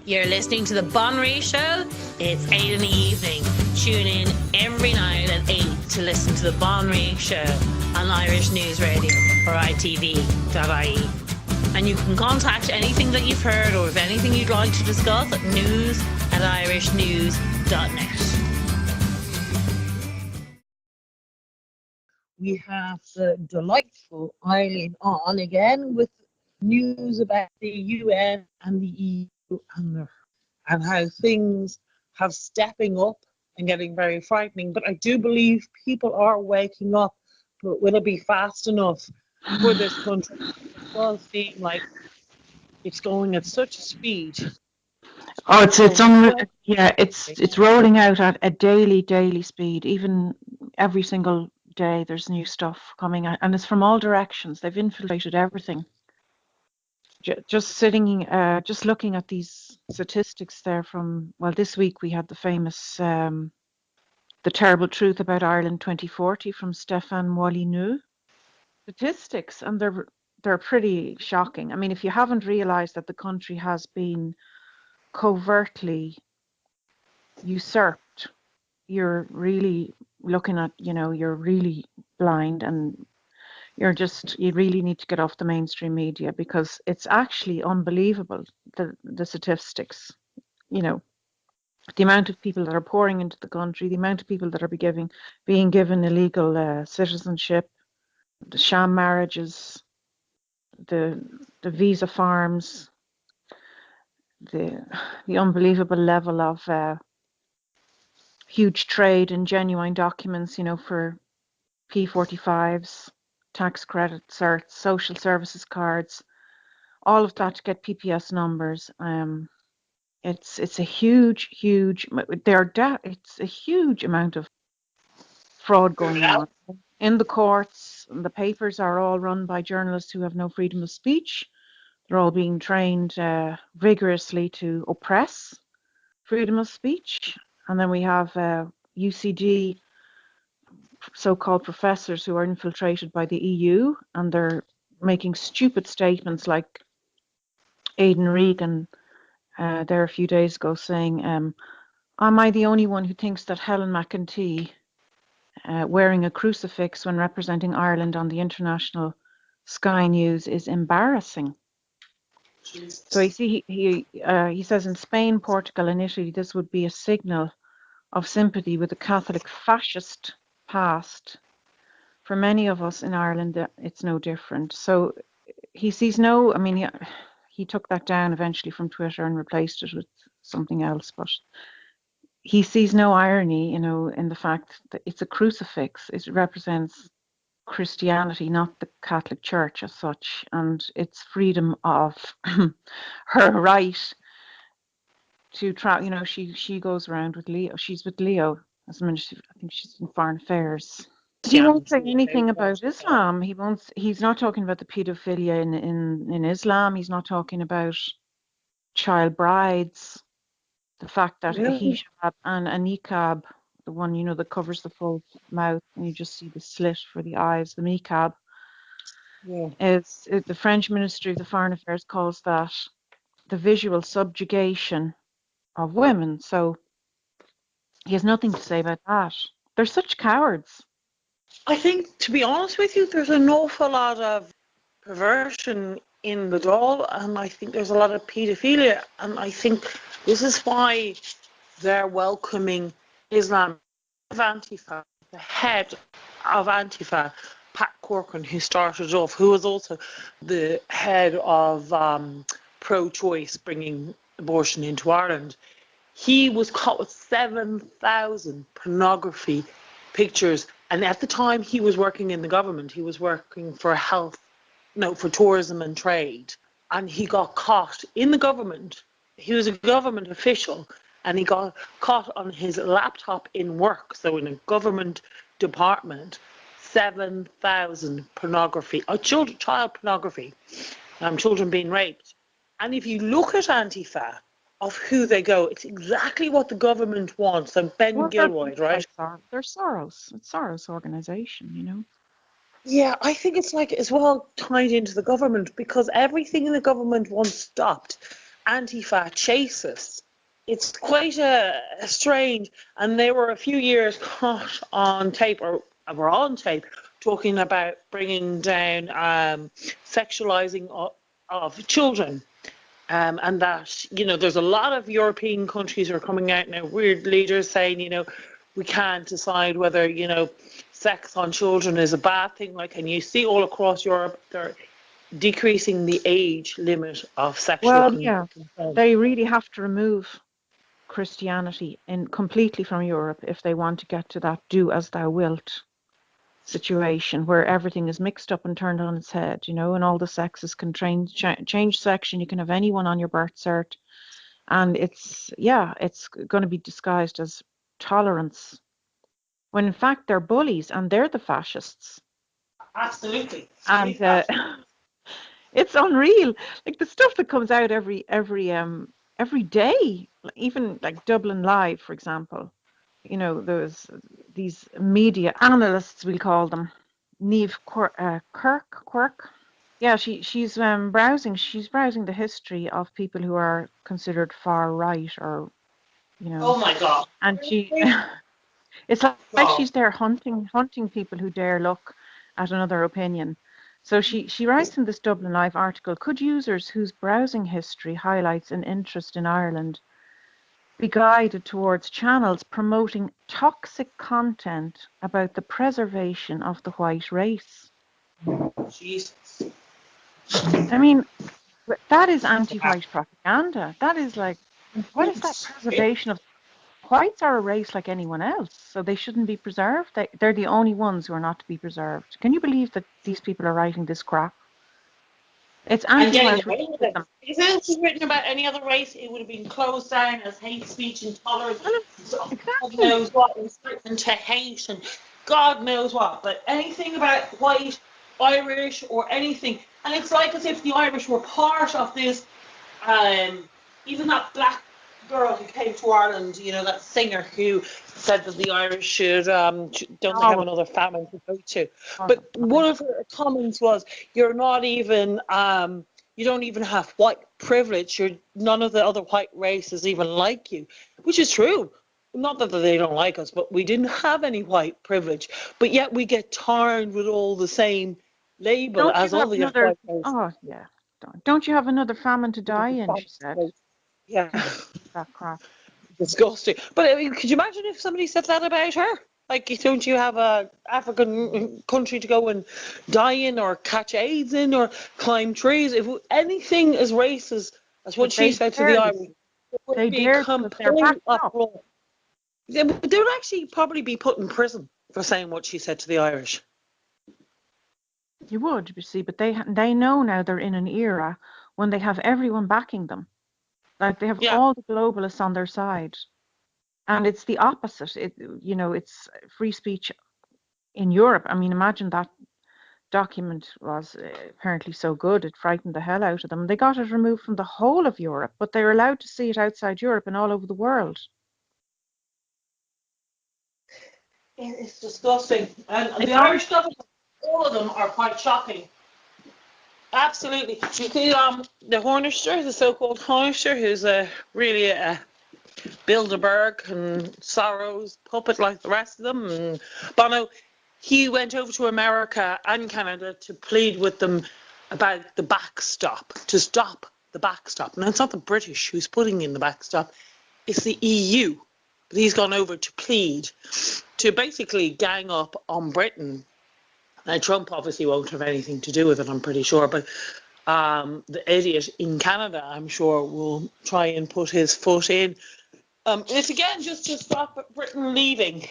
You're listening to the Banrion Show. It's 8 in the evening. Tune in every night at 8 to listen to the Banrion Show on Irish News Radio or ITV.ie. And you can contact anything that you've heard or if anything you'd like to discuss at news@irishnews.net. We have the delightful Eileen on again with news about the UN and the EU and how things have stepping up and getting very frightening. But I do believe people are waking up. But will it be fast enough for this country? It does seem like it's going at such a speed. Oh, it's rolling out at a daily speed. Even every single day, there's new stuff coming out, and it's from all directions. They've infiltrated everything. Just looking at these statistics there from, well, this week we had the famous, The Terrible Truth About Ireland 2040 from Stéphane Molyneux. Statistics, and they're pretty shocking. I mean, if you haven't realised that the country has been covertly usurped, you're really looking at, you're really blind, and you really need to get off the mainstream media, because it's actually unbelievable, the statistics, the amount of people that are pouring into the country, the amount of people that are being given illegal citizenship, the sham marriages, the visa farms, the unbelievable level of huge trade in genuine documents, for P45s, tax credit certs, social services cards, all of that to get PPS numbers. It's a huge it's a huge amount of fraud going on in the courts. And the papers are all run by journalists who have no freedom of speech. They're all being trained rigorously to oppress freedom of speech. And then we have UCD so-called professors who are infiltrated by the EU, and they're making stupid statements like Aidan Regan there a few days ago saying, am I the only one who thinks that Helen McEntee wearing a crucifix when representing Ireland on the international Sky News is embarrassing? So you see, he says in Spain, Portugal and Italy, this would be a signal of sympathy with the Catholic fascist past. For many of us in Ireland, it's no different. So he sees he took that down eventually from Twitter and replaced it with something else, but he sees no irony, in the fact that it's a crucifix. It represents Christianity, not the Catholic Church as such, and it's freedom of her right to try. She goes around with Leo. She's with Leo as a minister. I think she's in Foreign Affairs. He won't say anything about Islam. He's not talking about the paedophilia in Islam. He's not talking about child brides. The fact that a hijab and a niqab, the one that covers the full mouth and you just see the slit for the eyes, the niqab, the French Ministry of the Foreign Affairs calls that the visual subjugation of women. So he has nothing to say about that. They're such cowards. I think, to be honest with you, there's an awful lot of perversion in the Dáil, and I think there's a lot of paedophilia, and I think this is why they're welcoming Islam. Antifa, the head of Antifa, Pat Corcoran, who started off, who was also the head of pro-choice, bringing abortion into Ireland. He was caught with 7,000 pornography pictures, and at the time he was working in the government. He was working for for tourism and trade, and he got caught in the government. He was a government official, and he got caught on his laptop in work, so in a government department, 7,000 pornography, child pornography, children being raped. And if you look at Antifa, of who they go, it's exactly what the government wants. So Ben Gilroy, right? They're Soros. It's Soros organization, Yeah, I think it's like as well tied into the government, because everything in the government wants stopped. anti-fat chases. It's quite a strange, and they were a few years caught on tape, or were on tape, talking about bringing down sexualizing of children. And that, there's a lot of European countries who are coming out now, weird leaders saying, we can't decide whether, sex on children is a bad thing. And you see all across Europe, they're decreasing the age limit of sexual Well, consent. yeah, they really have to remove Christianity completely from Europe if they want to get to that do as thou wilt situation where everything is mixed up and turned on its head, and all the sexes can change section. You can have anyone on your birth cert, and it's going to be disguised as tolerance when in fact they're bullies and they're the fascists. Absolutely. And it's unreal, like the stuff that comes out every day, even like Dublin Live, for example. There's these media analysts, we'll call them, Neve Quirk. Yeah, she's browsing the history of people who are considered far right, or Oh my God. and it's like she's there hunting people who dare look at another opinion. So she writes in this Dublin Live article, could users whose browsing history highlights an interest in Ireland be guided towards channels promoting toxic content about the preservation of the white race? Jesus. I mean, that is anti-white propaganda. That is like, what is that preservation of? Whites are a race like anyone else, so they shouldn't be preserved. They're the only ones who are not to be preserved. Can you believe that these people are writing this crap? It's And getting anti-white away with it. If this was written about any other race, it would have been closed down as hate speech, intolerance, God Exactly. knows what, incitement to hate, and God knows what. But anything about white, Irish, or anything, and it's like as if the Irish were part of this. Even that black girl who came to Ireland, that singer who said that the Irish don't have another famine to go to. But one of her comments was, "You're not even, you don't even have white privilege. None of the other white races even like you," which is true. Not that they don't like us, but we didn't have any white privilege. But yet we get tarred with all the same label Don't as you all have the another? white races. Oh yeah. Don't you have another famine to die in? She said. Yeah. That crap. Disgusting. But I mean, could you imagine if somebody said that about her? Like, don't you have a African country to go and die in, or catch AIDS in, or climb trees? If anything as racist as what But she they said to the dared. Irish, it would They be dared because they're complete backed up. uproar. They would actually probably be put in prison for saying what she said to the Irish. You would, you see, but they know now they're in an era when they have everyone backing them. Like they have Yeah. all the globalists on their side. And it's the opposite. It's free speech in Europe. I mean, imagine that document was apparently so good, it frightened the hell out of them. They got it removed from the whole of Europe, but they're allowed to see it outside Europe and all over the world. It's disgusting. And the Irish government, all of them are quite shocking. Absolutely. You see, the Hornister, the so-called Hornister, who's really a Bilderberg and Sorrow's puppet like the rest of them, and Bono, he went over to America and Canada to plead with them about the backstop, to stop the backstop. Now, it's not the British who's putting in the backstop, it's the EU. But he's gone over to plead, to basically gang up on Britain. Now, Trump obviously won't have anything to do with it, I'm pretty sure, but the idiot in Canada, I'm sure, will try and put his foot in. It's again just to stop Britain leaving.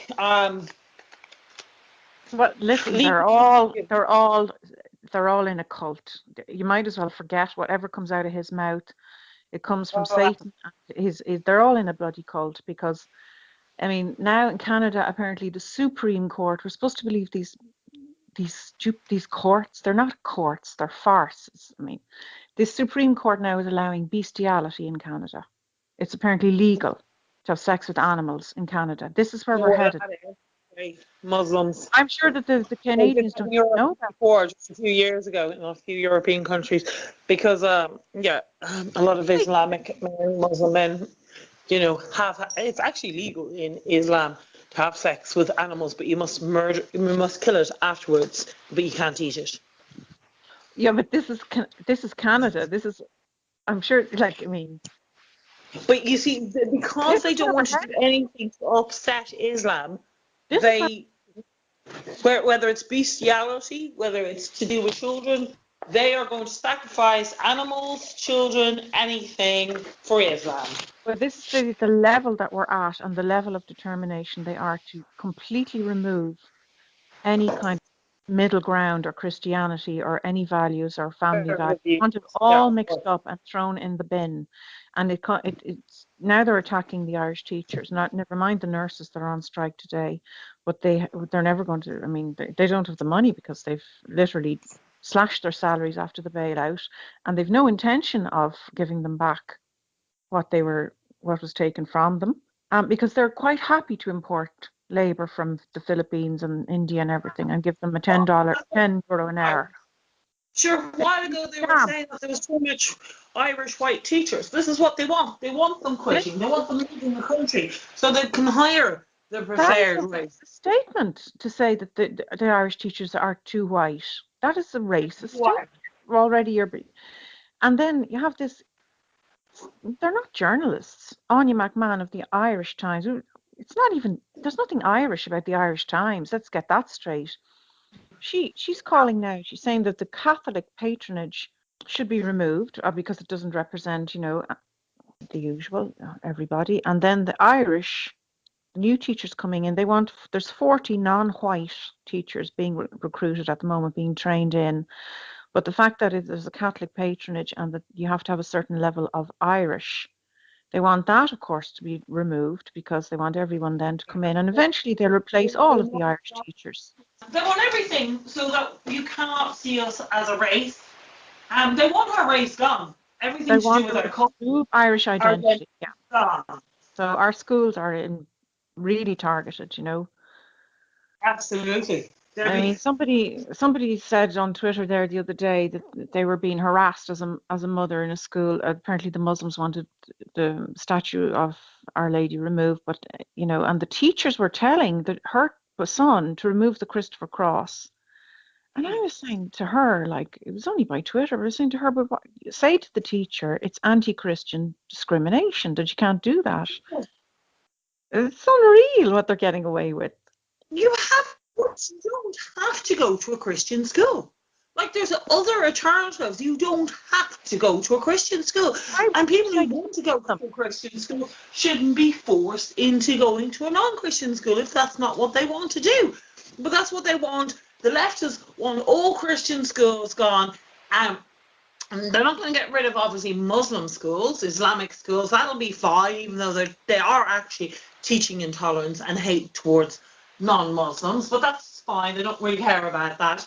But listen, Leaving. they're all in a cult. You might as well forget whatever comes out of his mouth. It comes from Satan. They're all in a bloody cult because, I mean, now in Canada, apparently the Supreme Court, we're supposed to believe these courts, they're not courts, they're farces. I mean, the Supreme Court now is allowing bestiality in Canada. It's apparently legal to have sex with animals in Canada. This is where we're headed. Muslims. I'm sure that the They did Canadians that don't in Europe know that. before, just a few years ago, in a few European countries, because a lot of Islamic men, Muslim men, have it's actually legal in Islam to have sex with animals, but you must kill it afterwards, but you can't eat it. Yeah, but this is Canada. This is, I'm sure, like, I mean, But you see, because this they has don't never want to do happened. anything to upset Islam, This is they whether it's bestiality, whether it's to do with children, they are going to sacrifice animals, children, anything for Islam. well, this is the level that we're at and the level of determination they are to completely remove any kind of middle ground or Christianity or any values or family values. They want it all Yeah. mixed up and thrown in the bin. And it's now they're attacking the Irish teachers. Not never mind the nurses that are on strike today, but they're never going to. I mean, they don't have the money because they've literally slashed their salaries after the bailout, and they've no intention of giving them back what was taken from them, because they're quite happy to import labor from the Philippines and India and everything and give them a €10 an hour. Sure, a while ago they were Yeah, saying that there was too much Irish white teachers. This is what they want. They want them quitting. They want them leaving the country so they can hire the that is preferred race. a statement to say that the Irish teachers are too white. That is a racist statement. Already and then you have this. They're not journalists. Anya McMahon of the Irish Times. It's not even. There's nothing Irish about the Irish Times. Let's get that straight. She's calling now. She's saying that the Catholic patronage should be removed because it doesn't represent, the usual everybody. And then the Irish new teachers coming in. There's 40 non-white teachers being recruited at the moment, being trained in. But the fact that there's a Catholic patronage and that you have to have a certain level of Irish, they want that, of course, to be removed because they want everyone then to come in. And eventually they'll replace all of the Irish teachers. They want everything so that you cannot see us as a race. They want our race gone. They Everything to do want with to our culture, remove Irish our identity identity. Yeah. gone. So our schools are really targeted. Absolutely. I mean, somebody said on Twitter there the other day that they were being harassed as a mother in a school. Apparently, the Muslims wanted the statue of Our Lady removed, but and the teachers were telling her son to remove the Christopher cross. And I was saying to her, like, it was only by Twitter, but I was saying to her, but say to the teacher, it's anti-Christian discrimination, that you can't do that. It's unreal what they're getting away with. You don't have to go to a Christian school. Like, there's other alternatives. You don't have to go to a Christian school. And people who want to go to a Christian school shouldn't be forced into going to a non-Christian school if that's not what they want to do. But that's what they want. The leftists want all Christian schools gone. And they're not going to get rid of, obviously, Muslim schools, Islamic schools. That'll be fine, even though they are actually teaching intolerance and hate towards non-Muslims. But that's fine. They don't really care about that.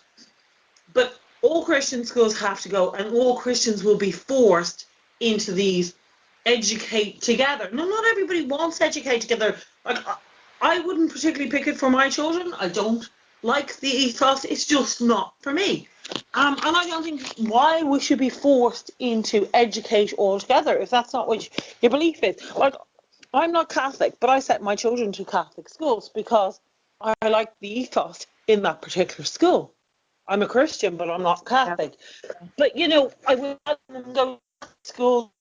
But all Christian schools have to go, and all Christians will be forced into these educate together. No, not everybody wants to educate together. Like, I wouldn't particularly pick it for my children. I don't like the ethos. It's just not for me. And I don't think why we should be forced into educate altogether if that's not what your belief is. Like, I'm not Catholic, but I sent my children to Catholic schools because I like the ethos in that particular school. I'm a Christian, but I'm not Catholic. Yeah. But I would let them go to school,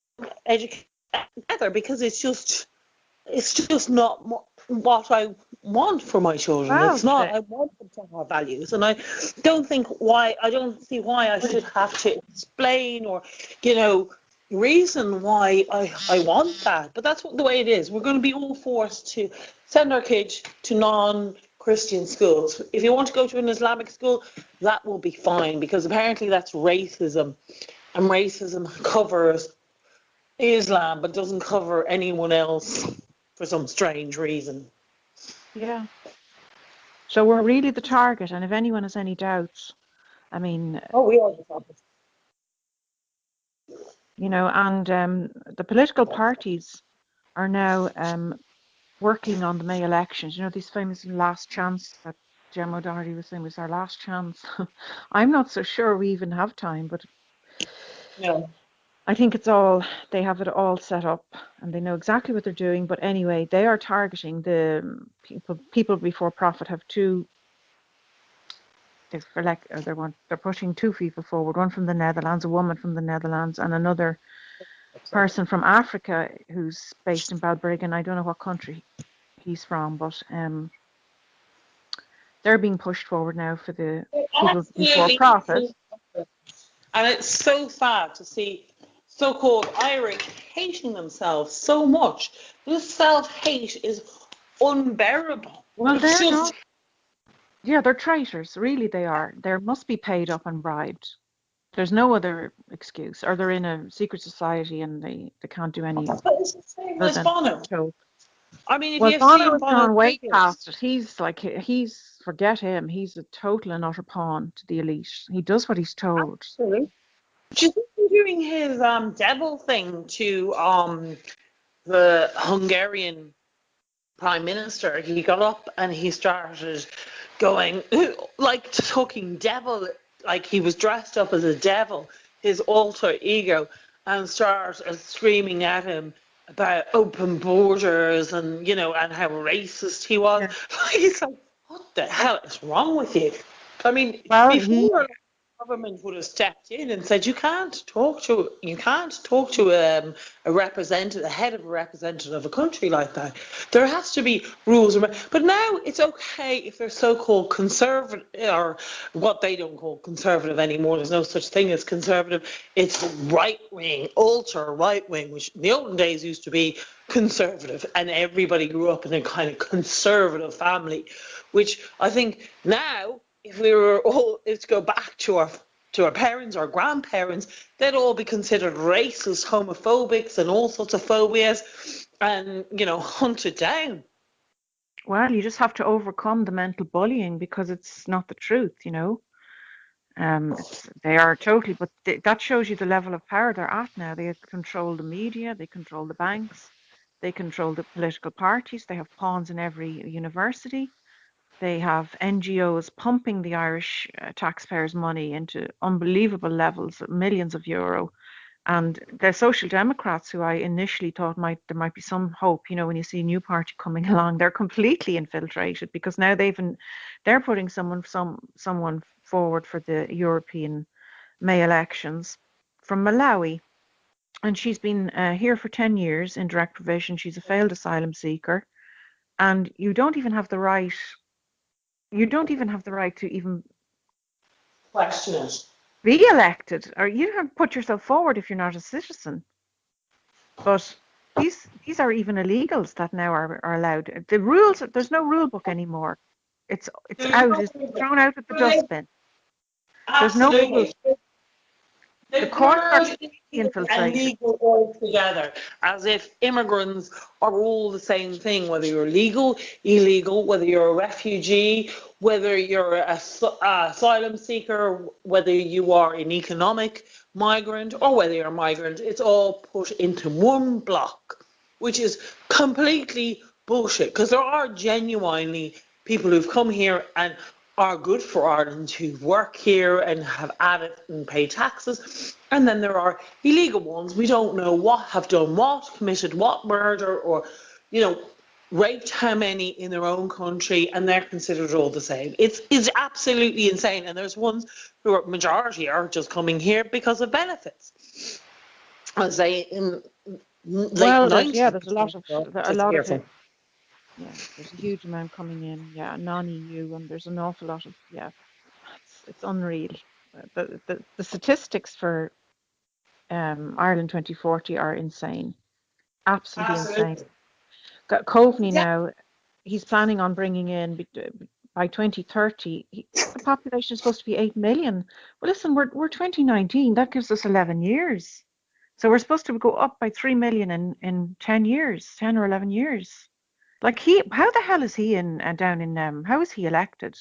educate together because it's just not what I want for my children. Wow. It's not. I want them to have values, and I don't see why I should have to explain or, reason why I want that. But that's the way it is. We're going to be all forced to send our kids to non-Christian schools. If you want to go to an Islamic school, that will be fine because apparently that's racism, and racism covers Islam but doesn't cover anyone else for some strange reason. Yeah. So we're really the target, and if anyone has any doubts, I mean, We are the target. and the political parties are now working on the May elections. You know, these famous last chance that Gemma O'Doherty was saying was our last chance. I'm not so sure we even have time, but No. I think they have it all set up and they know exactly what they're doing. But anyway, they are targeting the people before profit have two. They're pushing two people forward, one from the Netherlands, a woman from the Netherlands, and another person from Africa who's based in Balbriggan. I don't know what country he's from, but they're being pushed forward now for the people before profit. And it's so sad to see so-called Irish hating themselves so much. This self-hate is unbearable. Well, It's they're just, not. Yeah, they're traitors. Really, they are. They must be paid up and bribed. There's no other excuse. Or they're in a secret society and they can't do any but it's the same other as than Bono. so. I mean, if Well, you have Bono seen has Bono's gone way videos, past it. He's forget him. He's a total and utter pawn to the elite. He does what he's told. absolutely. She's been doing his devil thing to the Hungarian prime minister. He got up and he started going like talking devil, like he was dressed up as a devil, his alter ego, and started screaming at him about open borders and and how racist he was. Yeah. He's like, what the hell is wrong with you? I mean, Well, before government would have stepped in and said you can't talk to a representative, the head of a representative of a country like that. There has to be rules. But now it's okay if they're so-called conservative, or what they don't call conservative anymore. There's no such thing as conservative. It's right-wing, ultra right-wing, which in the olden days used to be conservative, and everybody grew up in a kind of conservative family, which I think now, if we were all to go back to our parents or grandparents, they'd all be considered racist, homophobics, and all sorts of phobias, and hunted down. well, you just have to overcome the mental bullying because it's not the truth. They are totally, but that shows you the level of power they're at now. They control the media, they control the banks, they control the political parties. They have pawns in every university. They have NGOs pumping the Irish taxpayers' money into unbelievable levels, millions of euro. And the Social Democrats, who I initially thought there might be some hope, when you see a new party coming along, they're completely infiltrated because now they're putting someone forward for the European May elections from Malawi, and she's been here for 10 years in direct provision. She's a failed asylum seeker, and you don't even have the right. You don't even have the right to even Question it. be elected, or you don't have to put yourself forward if you're not a citizen. But these are even illegals that now are allowed. The rules, there's no rule book anymore. It's out. It's thrown out at the dustbin. There's no rules. Absolutely. The They've courts are merged completely illegal and infiltrated. legal all together, as if immigrants are all the same thing, whether you're legal, illegal, whether you're a refugee, whether you're a asylum seeker, whether you are an economic migrant, or whether you're a migrant. It's all put into one block, which is completely bullshit, because there are genuinely people who've come here and are good for Ireland, who work here and have added and pay taxes. And then there are illegal ones. We don't know what have done what, committed what murder, or, raped how many in their own country, and they're considered all the same. It's absolutely insane. And there's ones who are, majority are just coming here because of benefits. I say in late Well, '90s. there's a Just lot of careful. it. Yeah, there's a huge amount coming in. Yeah, non-EU, and there's an awful lot of it's unreal. The statistics for Ireland 2040 are insane, absolutely insane. Absolutely. Got Coveney now. He's planning on bringing in by 2030. The population is supposed to be 8 million. Well, listen, we're 2019. That gives us 11 years. So we're supposed to go up by 3 million in 10 years, 10 or 11 years. Like how the hell is he down in how is he elected?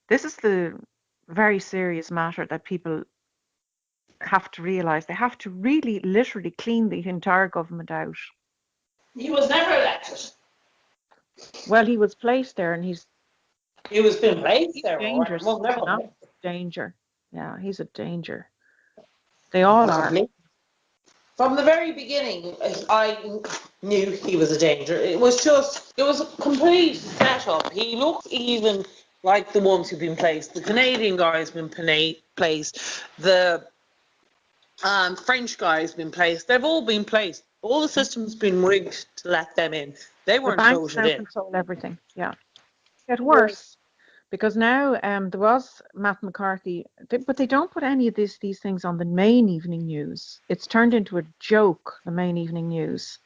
This is the very serious matter that people have to realize. They have to really literally clean the entire government out. He was never elected. Well, he was placed there, and he's He was being placed there, all right. dangerous. Well, He's never an mind. absolute danger. Yeah, he's a danger. They all are. From the very beginning, I knew he was a danger. It was a complete setup. He looked even like the ones who've been placed. The Canadian guy's been placed. The French guy's been placed. They've all been placed. All the system's been rigged to let them in. They The weren't banks voted now in. control everything. Yeah. Get worse because now there was Matt McCarthy, but they don't put any of these things on the main evening news. It's turned into a joke, the main evening news.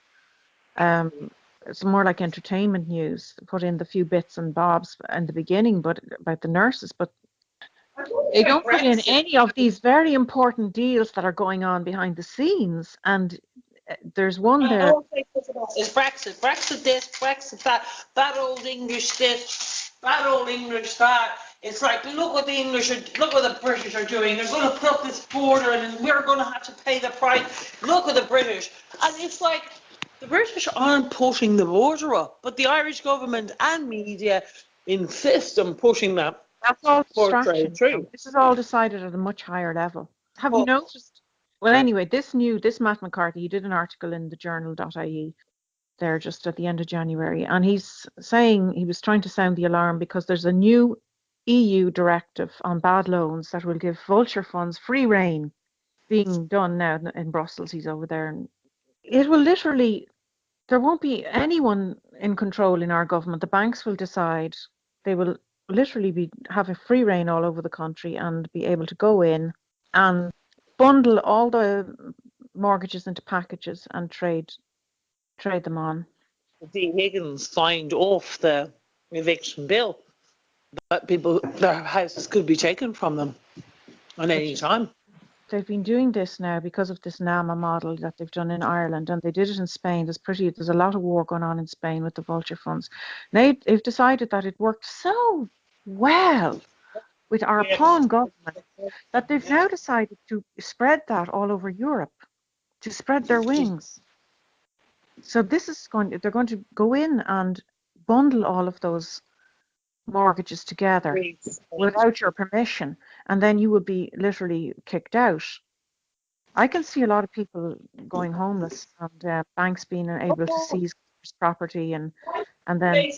It's more like entertainment news. Put in the few bits and bobs in the beginning, but about the nurses, but they don't put in any of these very important deals that are going on behind the scenes. And there's one there. It's Brexit. Brexit this, Brexit that, that old English this, that old English that. It's like, look what look what the British are doing. They're going to put up this border and we're going to have to pay the price. Look at the British. And it's like, the British aren't pushing the border up, but the Irish government and media insist on pushing that That's all border distraction. through. This is all decided at a much higher level. Have you But noticed? Well, anyway, this Matt McCarthy, he did an article in the journal.ie there just at the end of January, and he's saying he was trying to sound the alarm because there's a new EU directive on bad loans that will give vulture funds free rein, being done now in Brussels. He's over there, and it will literally, there won't be anyone in control in our government. The banks will decide. They will literally have a free rein all over the country and be able to go in and bundle all the mortgages into packages and trade them on. D. Higgins signed off the eviction bill, but their houses could be taken from them at any time. They've been doing this now because of this NAMA model that they've done in Ireland, and they did it in Spain. There's a lot of war going on in Spain with the vulture funds. They've decided that it worked so well with our pawn government that they've now decided to spread that all over Europe, to spread their wings. So they're going to go in and bundle all of those mortgages together without your permission, and then you will be literally kicked out. I can see a lot of people going homeless and banks being able to seize property and then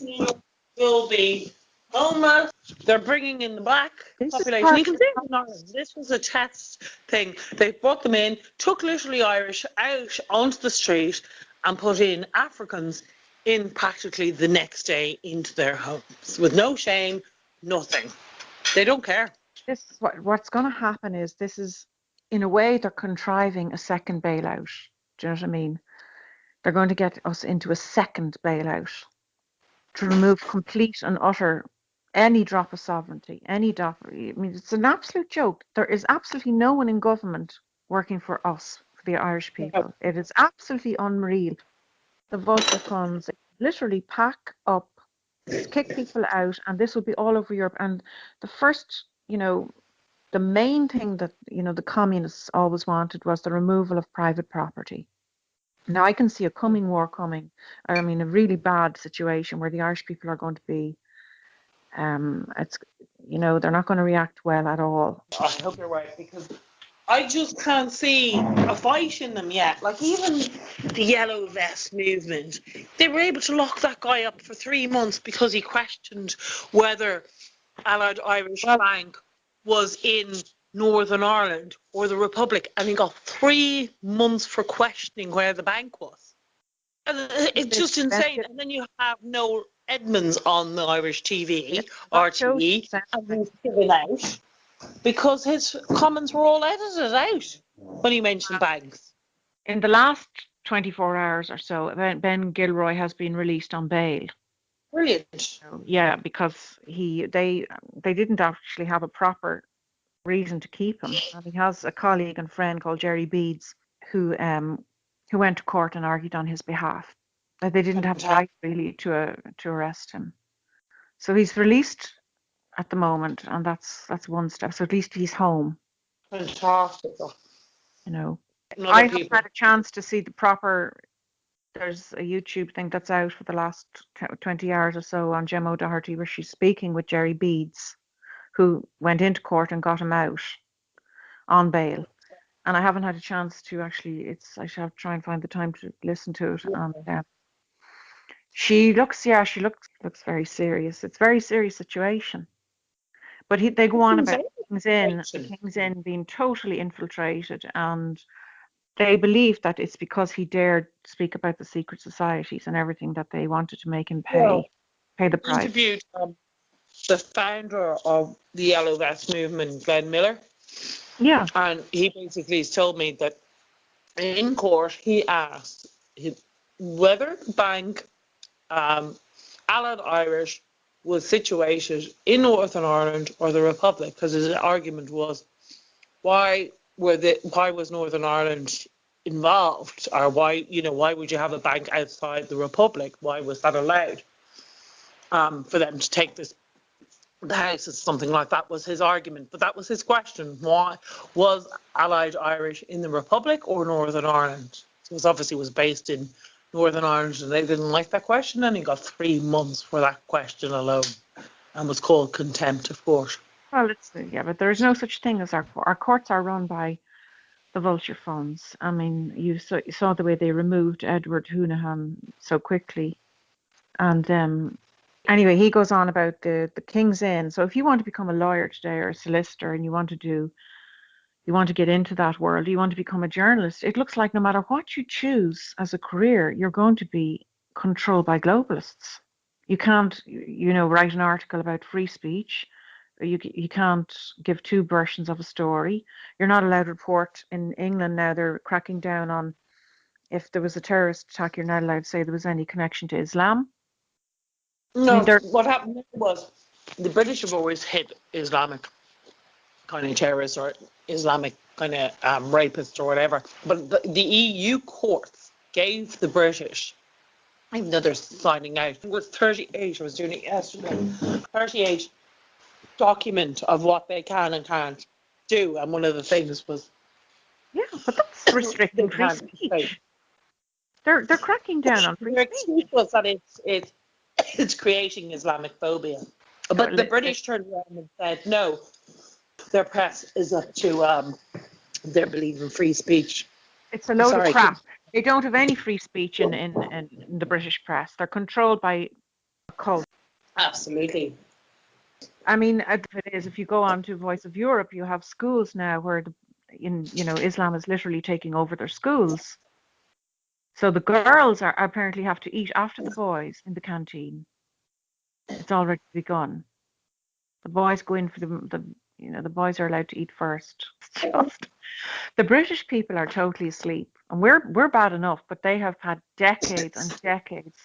Will be homeless. They're bringing in the black population. You can see in Ireland, this was a test thing. They brought them in, took literally Irish out onto the street and put in Africans in practically the next day into their homes with no shame, nothing. They don't care. This is what's going to happen is this is, in a way, they're contriving a second bailout. Do you know what I mean? They're going to get us into a second bailout to remove complete and utter any drop of sovereignty, any drop. I mean, it's an absolute joke. There is absolutely no one in government working for us, for the Irish people. It is absolutely unreal. The vulture funds literally pack up, kick people out, and this will be all over Europe. And the first, the main thing that, the communists always wanted was the removal of private property. Now I can see a war coming. I mean, a really bad situation where the Irish people are going to be, it's, they're not going to react well at all. I hope you're right, because I just can't see a fight in them yet. Like, even the yellow vest movement, they were able to lock that guy up for 3 months because he questioned whether Allied Irish Bank was in Northern Ireland or the Republic, and he got 3 months for questioning where the bank was. And it's just insane. And then you have Noel Edmonds on the Irish TV, RTE, and he's given out because his comments were all edited out when he mentioned banks. In the last 24 hours or so, Ben Gilroy has been released on bail. Brilliant. So, yeah, because they didn't actually have a proper reason to keep him. And he has a colleague and friend called Jerry Beads who went to court and argued on his behalf that they didn't have the right really to arrest him. So he's released at the moment, and that's one step. So at least he's home. Fantastic. I haven't had a chance to see the there's a YouTube thing that's out for the last 20 hours or so on Gemma O'Doherty where she's speaking with Jerry Beads, who went into court and got him out on bail. And I haven't had a chance to actually, I shall have to try and find the time to listen to it. And she looks very serious. It's a very serious situation. But they go on about the King's Inn being totally infiltrated, and they believe that it's because he dared speak about the secret societies and everything that they wanted to make him pay the price. Interviewed the founder of the Yellow Vest movement, Glenn Miller. Yeah. And he basically told me that in court he asked whether the bank, Allied Irish, was situated in Northern Ireland or the Republic, because his argument was why was Northern Ireland involved, or why would you have a bank outside the Republic? Why was that allowed for them to take the houses, something like that was his argument. But that was his question. Why was Allied Irish in the Republic or Northern Ireland? So it obviously was based in Northern Ireland, and they didn't like that question, and he got 3 months for that question alone, and was called contempt of court. Well, but there is no such thing as our courts are run by the vulture funds. I mean, you saw the way they removed Edward Hoonihan so quickly, and anyway, he goes on about the King's Inn. So if you want to become a lawyer today or a solicitor, and you want to get into that world, you want to become a journalist, it looks like no matter what you choose as a career, you're going to be controlled by globalists. You can't, write an article about free speech. You can't give 2 versions of a story. You're not allowed to report. In England now, they're cracking down on if there was a terrorist attack, you're not allowed to say there was any connection to Islam. No, what happened was the British have always hit Islamic kind of terrorists or Islamic kind of rapists or whatever. But the EU courts gave the British, even though they're signing out, it was 38, I was doing it yesterday, 38 document of what they can and can't do. And one of the things was... Yeah, but that's restricting free speech. They're cracking down on free speech. Their excuse was that it's creating Islamophobia. But the British turned around and said, no, their press is up to their belief in free speech. It's a load of crap. They don't have any free speech in the British press. They're controlled by a cult. Absolutely. I mean, if you go on to Voice of Europe, you have schools now where Islam is literally taking over their schools. So the girls apparently have to eat after the boys in the canteen. It's already begun. The boys go in for the boys are allowed to eat first. It's just, the British people are totally asleep, and we're bad enough, but they have had decades and decades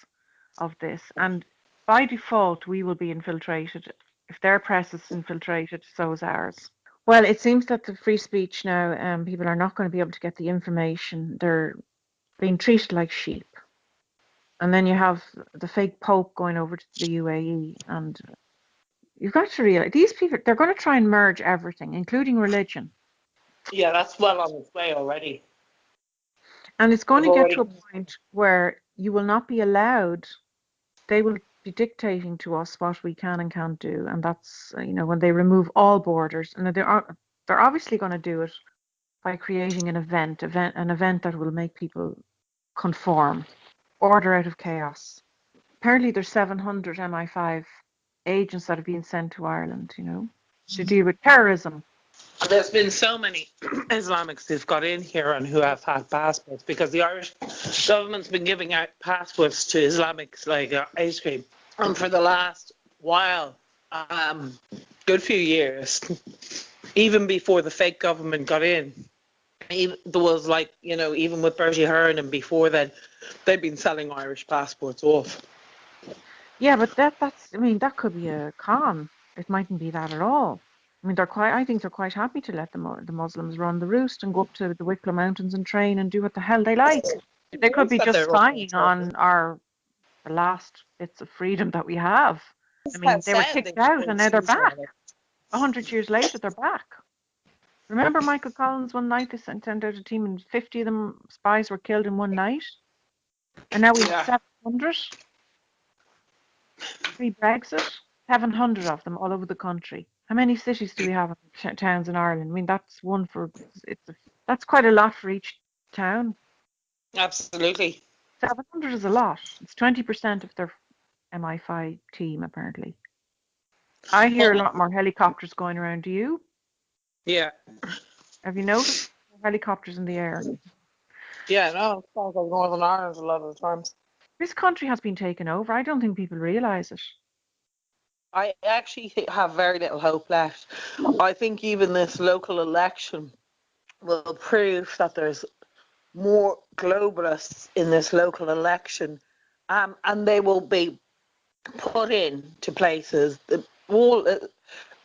of this, and by default we will be infiltrated. If their press is infiltrated, so is ours. Well, it seems that the free speech now, people are not going to be able to get the information. They're being treated like sheep. And then you have the fake Pope going over to the UAE, and you've got to realize these people, they're going to try and merge everything, including religion. Yeah, that's well on its way already. And it's going to get to a point where you will not be allowed, they will be dictating to us what we can and can't do. And that's, when they remove all borders. And they're obviously going to do it by creating an event that will make people conform, order out of chaos. Apparently there's 700 MI5 agents that have been sent to Ireland, to deal with terrorism. There's been so many Islamics who've got in here and who have had passports, because the Irish government's been giving out passports to Islamics like ice cream. And for the last while, good few years, even before the fake government got in, there was even with Bertie Ahern and before then, they've been selling Irish passports off. Yeah, but that could be a con. It mightn't be that at all. I mean, I think they're quite happy to let the Muslims run the roost and go up to the Wicklow Mountains and train and do what the hell they like. They could be just spying on the last bits of freedom that we have. I mean, they were kicked out and now they're back. 100 years later, they're back. Remember Michael Collins one night, they sent out a team and 50 of them spies were killed in one night? And now we have Yeah, 700 pre-Brexit, 700 of them all over the country. How many cities do we have in towns in Ireland? I mean, that's one for, that's quite a lot for each town. absolutely. 700 is a lot. It's 20% of their MI5 team, apparently. I hear a Well, lot more helicopters going around. Do you? yeah, Have you noticed helicopters in the air? yeah, no, it sounds like Northern Ireland a lot of the times. This country has been taken over. I don't think people realise it. I actually have very little hope left. I think even this local election will prove that there's more globalists in this local election, and they will be put in to places that all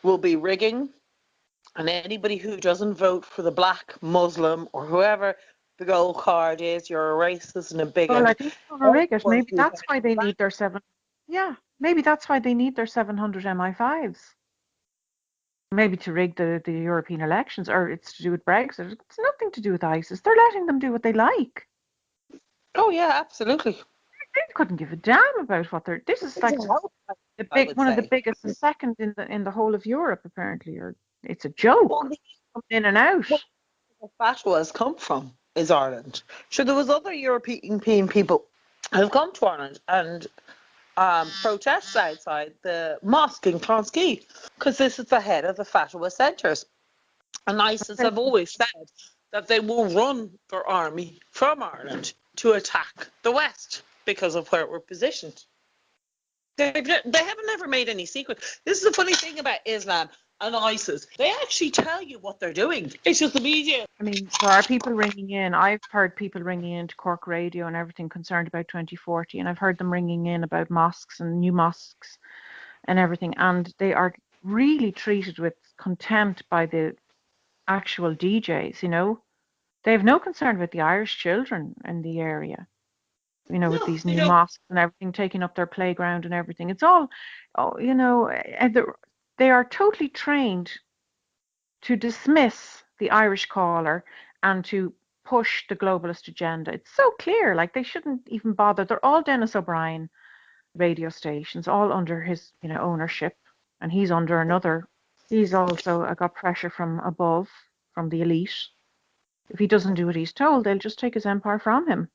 will be rigging, and anybody who doesn't vote for the black Muslim or whoever the gold card is, you're a racist and a Well, I bigot. think they'll rig it. Everyone Maybe who that's votes why they black. need their seven. Yeah, maybe that's why they need their 700 MI5s. Maybe to rig the European elections, or it's to do with Brexit. It's nothing to do with ISIS. They're letting them do what they like. Oh yeah, absolutely. They couldn't give a damn about what they're. This is It's a like hope, the I big would one of the say. biggest, the second in the whole of Europe apparently. Or it's a joke. Well, Coming in and out. the fatwa has come from is Ireland. Sure, there was other European people who have come to Ireland and protests outside the mosque in Clonskeagh because this is the head of the fatwa centres. And ISIS have always said that they will run their army from Ireland to attack the West because of where we're positioned. They haven't ever made any secret. This is the funny thing about Islam and ISIS. They actually tell you what they're doing. It's just the media. I mean, there are people ringing in. I've heard people ringing in to Cork Radio and everything concerned about 2040, and I've heard them ringing in about mosques and new mosques and everything, and they are really treated with contempt by the actual DJs, you know. They have no concern about the Irish children in the area, you know, with No, these they new don't. mosques and everything, taking up their playground and everything. It's all, oh, you know, they are totally trained to dismiss the Irish caller and to push the globalist agenda. It's so clear, like they shouldn't even bother. They're all Dennis O'Brien radio stations, all under his, you know, ownership, and he's under another. He's also got pressure from above, from the elite. If he doesn't do what he's told, they'll just take his empire from him.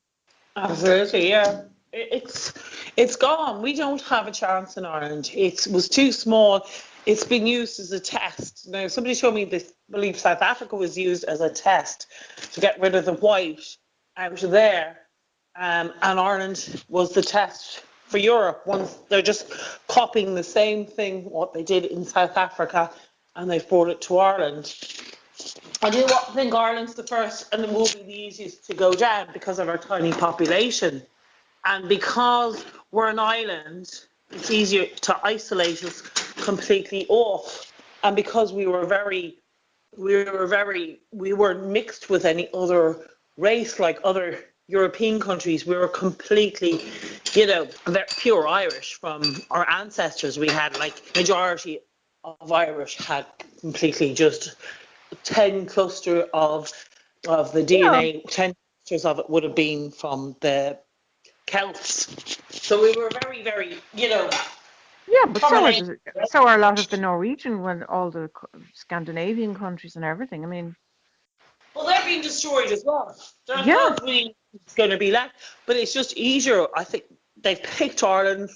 Absolutely, yeah. It's gone. We don't have a chance in Ireland. It was too small. It's been used as a test. Now, somebody told me this. I believe South Africa was used as a test to get rid of the white out of there, and Ireland was the test for Europe. Once they're just copying the same thing what they did in South Africa, and they've brought it to Ireland. I do think Ireland's the first and it will be the easiest to go down because of our tiny population. And because we're an island, it's easier to isolate us completely off. And because we weren't mixed with any other race like other European countries. We were completely, pure Irish from our ancestors. We had majority of Irish had completely just 10 cluster of the Yeah, DNA, 10 clusters of it would have been from the Celts. So we were very, very, yeah, but from so an are age. so are a lot of the Norwegian, when all the Scandinavian countries and everything. I mean, Well, they're being destroyed as well. There's yeah, not really going to be left, but it's just easier. I think they've picked Ireland,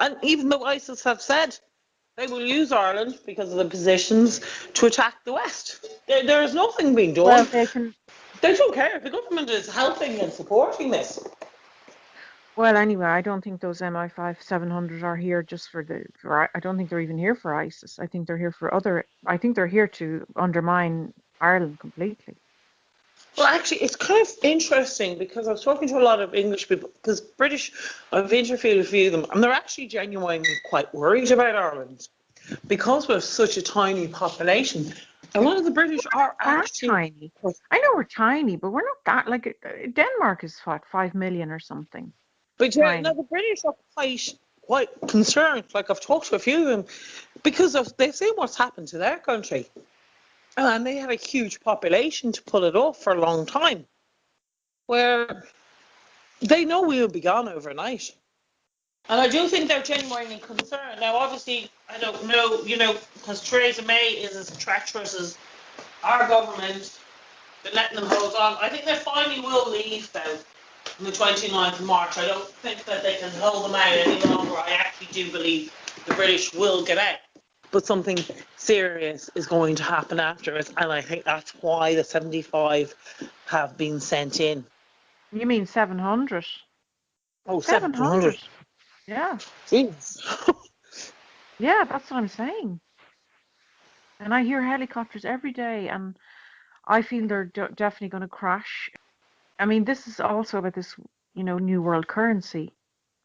and even though ISIS have said they will use Ireland because of the positions to attack the West, there is nothing being well, done. they can. They don't care. The government is helping and supporting this. Well, anyway, I don't think those MI5 700 are here just I don't think they're even here for ISIS. I think they're here for other. I think they're here to undermine Ireland completely. Well, actually, it's kind of interesting because I was talking to a lot of English people, because British, I've interviewed a few of them, and they're actually genuinely quite worried about Ireland because we're such a tiny population. A lot of the British are That actually, tiny. I know we're tiny, but we're not that. Like Denmark is what, 5 million or something. but yeah, no, Tiny. the British are quite concerned. Like I've talked to a few of them because they've seen what's happened to their country, and they have a huge population to pull it off for a long time. Where They know we will be gone overnight. And I do think they're genuinely concerned. Now, obviously, I don't know, because Theresa May is as treacherous as our government, but letting them hold on. I think they finally will leave, though, on the 29th of March. I don't think that they can hold them out any longer. I actually do believe the British will get out. But something serious is going to happen after it, and I think that's why the 75 have been sent in. You mean 700? Oh, 700. 700. Yeah. Jeez. Yeah, that's what I'm saying. And I hear helicopters every day, and I feel they're definitely going to crash. I mean, this is also about this, new world currency,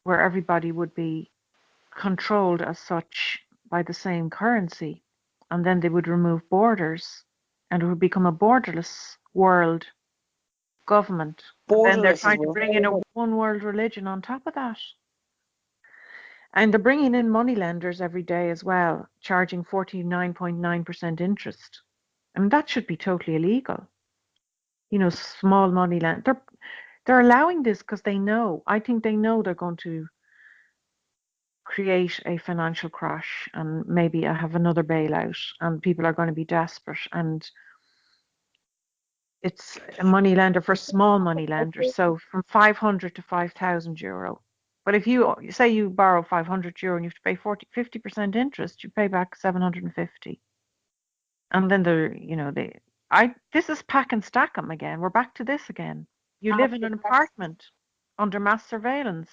where everybody would be controlled as such by the same currency, and then they would remove borders, and it would become a borderless world government. And then they're Borderless as trying to well. bring in a one world religion on top of that. And they're bringing in money lenders every day as well, charging 49.9% interest. I mean, that should be totally illegal. Small money lend. They're allowing this because they know. I think they know they're going to create a financial crash and maybe have another bailout, and people are going to be desperate. And it's a money lender for small money lenders, so from 500 to 5,000 euro. But if you say you borrow 500 euro and you have to pay 50% interest, you pay back 750. And then this is pack and stack 'em again. We're back to this again. You live in an apartment under mass surveillance,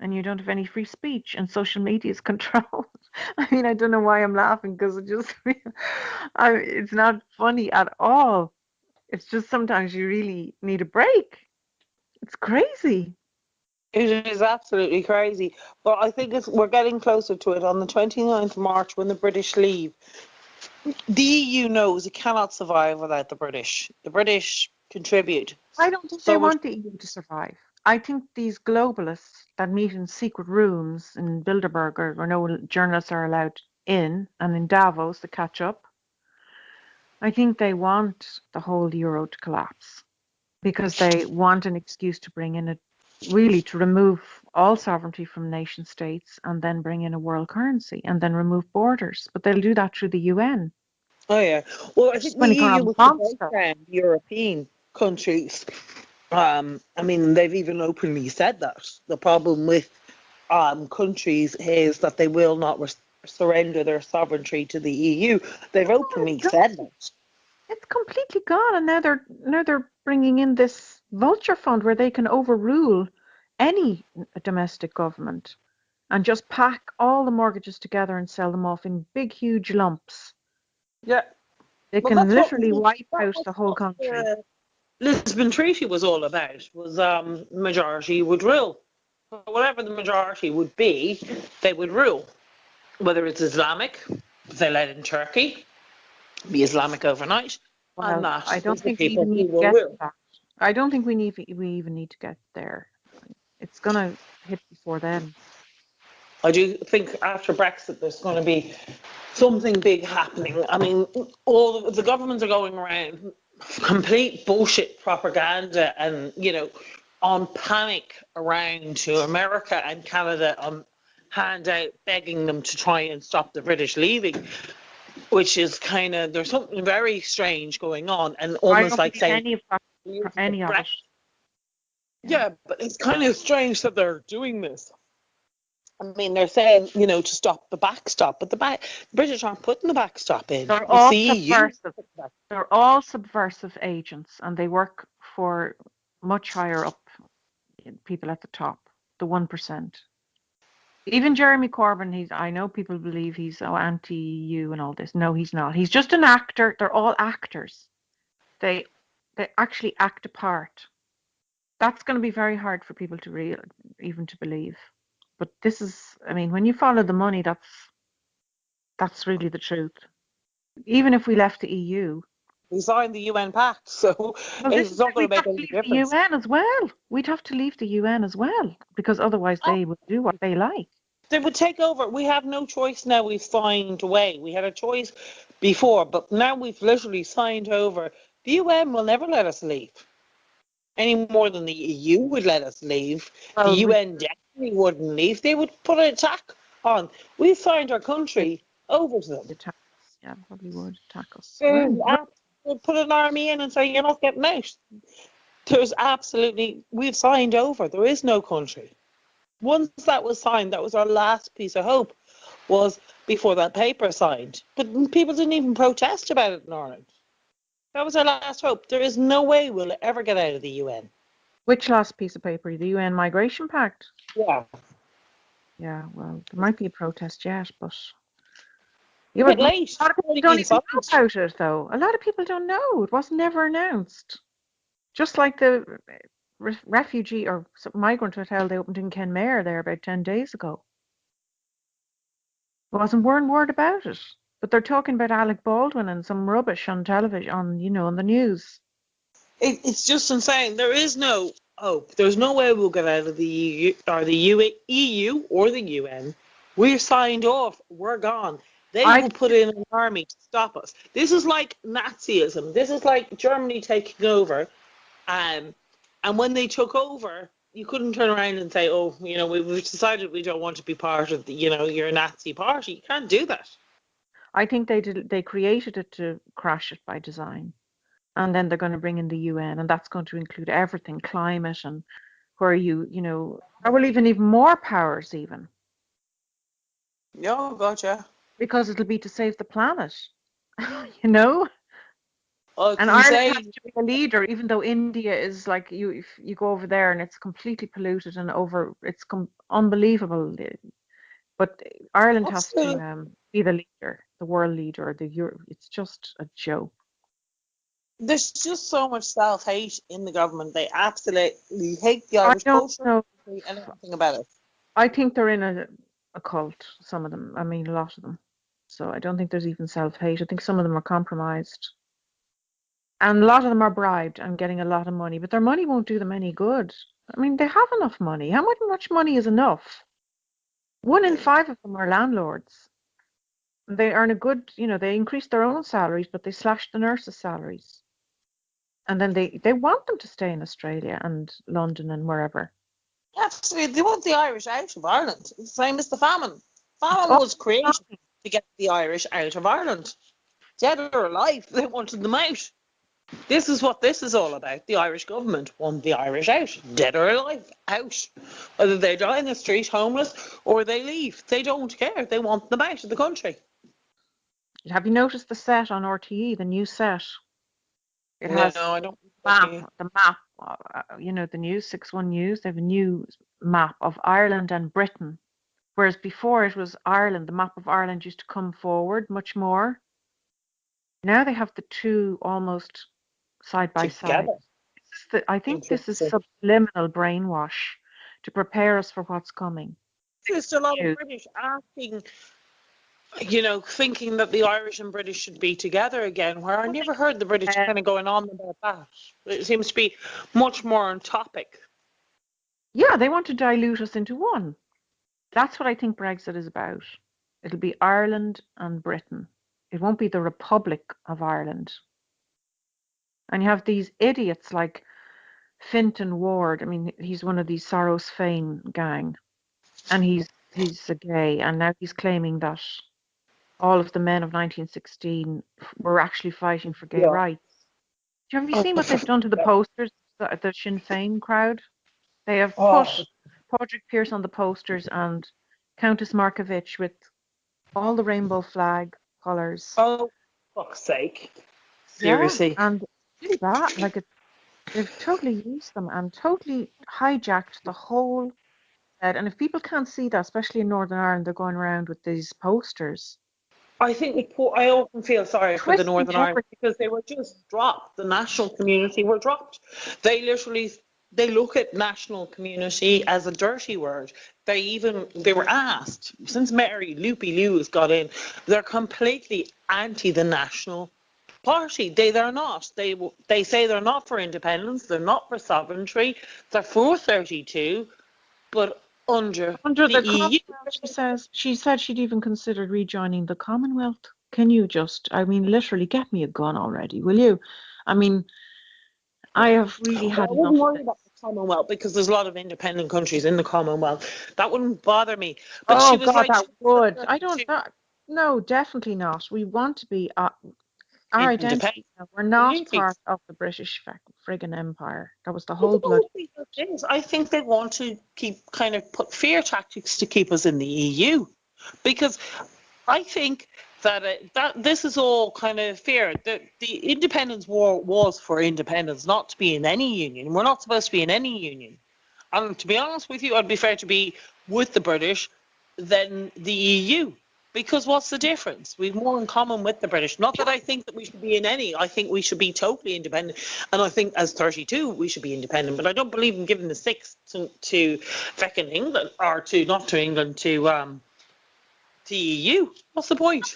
and you don't have any free speech, and social media is controlled. I mean, I don't know why I'm laughing, because it's not funny at all. It's just sometimes you really need a break. It's crazy. It is absolutely crazy. But I think we're getting closer to it. On the 29th of March, when the British leave, the EU knows it cannot survive without the British. The British contribute I don't think they so much. want the EU to survive. I think these globalists that meet in secret rooms in Bilderberg, where no journalists are allowed in, and in Davos to catch up, I think they want the whole euro to collapse, because they want an excuse to bring in to remove all sovereignty from nation states, and then bring in a world currency, and then remove borders. But they'll do that through the UN. Oh, yeah. Well, I Which is think the going to become EU a was to break monster. down European countries. I mean, they've even openly said that. The problem with countries is that they will not surrender their sovereignty to the EU. They've openly said that. It's completely gone, and now they're bringing in this vulture fund where they can overrule any domestic government and just pack all the mortgages together and sell them off in big, huge lumps. Yeah. They Well, can that's what literally wipe out that's the whole what country. the Lisbon Treaty was all about. Was majority would rule. So whatever the majority would be, they would rule. Whether it's Islamic, if they let in Turkey, be Islamic overnight, and Well, that I don't is the think we people even who need to will get to rule. that. I don't think we even need to get there. It's gonna hit before then. I do think after Brexit there's going to be something big happening. I mean, all the governments are going around complete bullshit propaganda and, on panic around to America and Canada on handout begging them to try and stop the British leaving, which is there's something very strange going on, and I almost don't like believe saying, any of that, any of it. Yeah. yeah, but it's kind of strange that they're doing this. I mean, they're saying, to stop the backstop, but the British aren't putting the backstop in. They're It's all the EU. subversive. They're all subversive agents, and they work for much higher up people at the top, the 1%. Even Jeremy Corbyn, I know people believe he's anti-EU and all this. No, he's not. He's just an actor. They're all actors. They they actually act a part. That's going to be very hard for people to even to believe. But this is, I mean, when you follow the money, that's really the truth. Even if we left the EU, We signed the UN Pact, so well, this it's is not going we'd to make have to any leave the difference. UN as well. We'd have to leave the UN as well, because otherwise they would do what they like. They would take over. We have no choice now. We've signed away. We had a choice before, but now we've literally signed over. The UN will never let us leave. any more than the EU would let us leave. The Well, UN definitely wouldn't leave. They would put an attack on. We signed our country over to them. attack us. Yeah, probably would attack us. They'd put an army in and say, you're not getting out. There's absolutely, we've signed over. There is no country. Once that was signed, that was our last piece of hope, was before that paper signed. But people didn't even protest about it in Ireland. That was our last hope. There is no way we'll ever get out of the UN. Which last piece of paper? The UN Migration Pact? Yeah. Yeah, well, there might be a protest yet, but A bit late. a lot of people don't even know about it, though. A lot of people don't know. It was never announced. Just like the refugee or migrant hotel they opened in Kenmare there about 10 days ago. There wasn't one word about it. But they're talking about Alec Baldwin and some rubbish on television, on the news. It's just insane. There is no hope. There's no way we'll get out of the EU or the EU or the UN. We're signed off. We're gone. They will put in an army to stop us. This is like Nazism. This is like Germany taking over. And when they took over, you couldn't turn around and say, oh, we've decided we don't want to be part of the, your Nazi party. You can't do that. I think they created it to crash it by design. And then they're going to bring in the UN, and that's going to include everything, climate, and where I will even more powers even. No, gotcha. Because it'll be to save the planet, And Ireland has to be a leader, even though India is like, if you go over there and it's completely polluted and it's unbelievable. But Ireland has to be the leader, the world leader, it's just a joke. There's just so much self-hate in the government. They absolutely hate the Irish culture and everything about it. I think they're in a cult, some of them. I mean, a lot of them. So I don't think there's even self-hate. I think some of them are compromised. And a lot of them are bribed and getting a lot of money. But their money won't do them any good. I mean, they have enough money. How much money is enough? 1 in 5 of them are landlords. They earn a good, they increase their own salaries, but they slash the nurses' salaries. And then they want them to stay in Australia and London and wherever. Absolutely. They want the Irish out of Ireland. It's the same as the famine. Famine was created to get the Irish out of Ireland. Dead or alive, they wanted them out. This is what this is all about. The Irish government want the Irish out. Dead or alive, out. Whether they die in the street homeless or they leave. They don't care. They want them out of the country. Have you noticed the set on RTE, the new set? It has I don't. The map, the News, 6-1 News, they have a new map of Ireland and Britain. Whereas before it was Ireland, the map of Ireland used to come forward much more. Now they have the two almost side by side. I think this is subliminal brainwash to prepare us for what's coming. There's a lot of British asking, thinking that the Irish and British should be together again, where I never heard the British kind of going on about that. It seems to be much more on topic. Yeah, they want to dilute us into one. That's what I think Brexit is about. It'll be Ireland and Britain. It won't be the Republic of Ireland. And you have these idiots like Fintan Ward. I mean, he's one of these Soros Fane gang. And he's a gay. And now he's claiming that all of the men of 1916 were actually fighting for gay rights. Have you seen what they've done to the posters, the Sinn Féin crowd? They have put Padraig Pearse on the posters and Countess Markovich with all the rainbow flag colours. Oh, fuck's sake. Seriously. Yeah, and that, they've totally used them and totally hijacked the whole set. And if people can't see that, especially in Northern Ireland, they're going around with these posters. I think I often feel sorry for the Northern Ireland because they were just dropped. The national community were dropped. They look at national community as a dirty word. They were asked, since Mary Loopy Lou has got in, they're completely anti the National Party. They're not. They say they're not for independence. They're not for sovereignty. They're for 32, but under the EU. She said she'd even considered rejoining the Commonwealth. Can you literally get me a gun already, will you? I mean, I have really Well, had I wouldn't enough of worry it. about the Commonwealth because there's a lot of independent countries in the Commonwealth. That wouldn't bother me. But Oh she was God, like, that she was would. referring I don't. to That, no, definitely not. We want to be our independent. identity. Now, we're not Absolutely. part of the British friggin' Empire. That was the I whole don't bloody. think that is. I think they want to keep kind of put fear tactics to keep us in the EU, because I think that that this is all kind of fear. The independence war was for independence, not to be in any union. We're not supposed to be in any union. And to be honest with you, I'd be fair to be with the British than the EU. Because what's the difference? We've more in common with the British. Not that I think that we should be in any. I think we should be totally independent. And I think as 32 we should be independent. But I don't believe in giving the six to feckin' England, or to not to England, to EU. What's the point?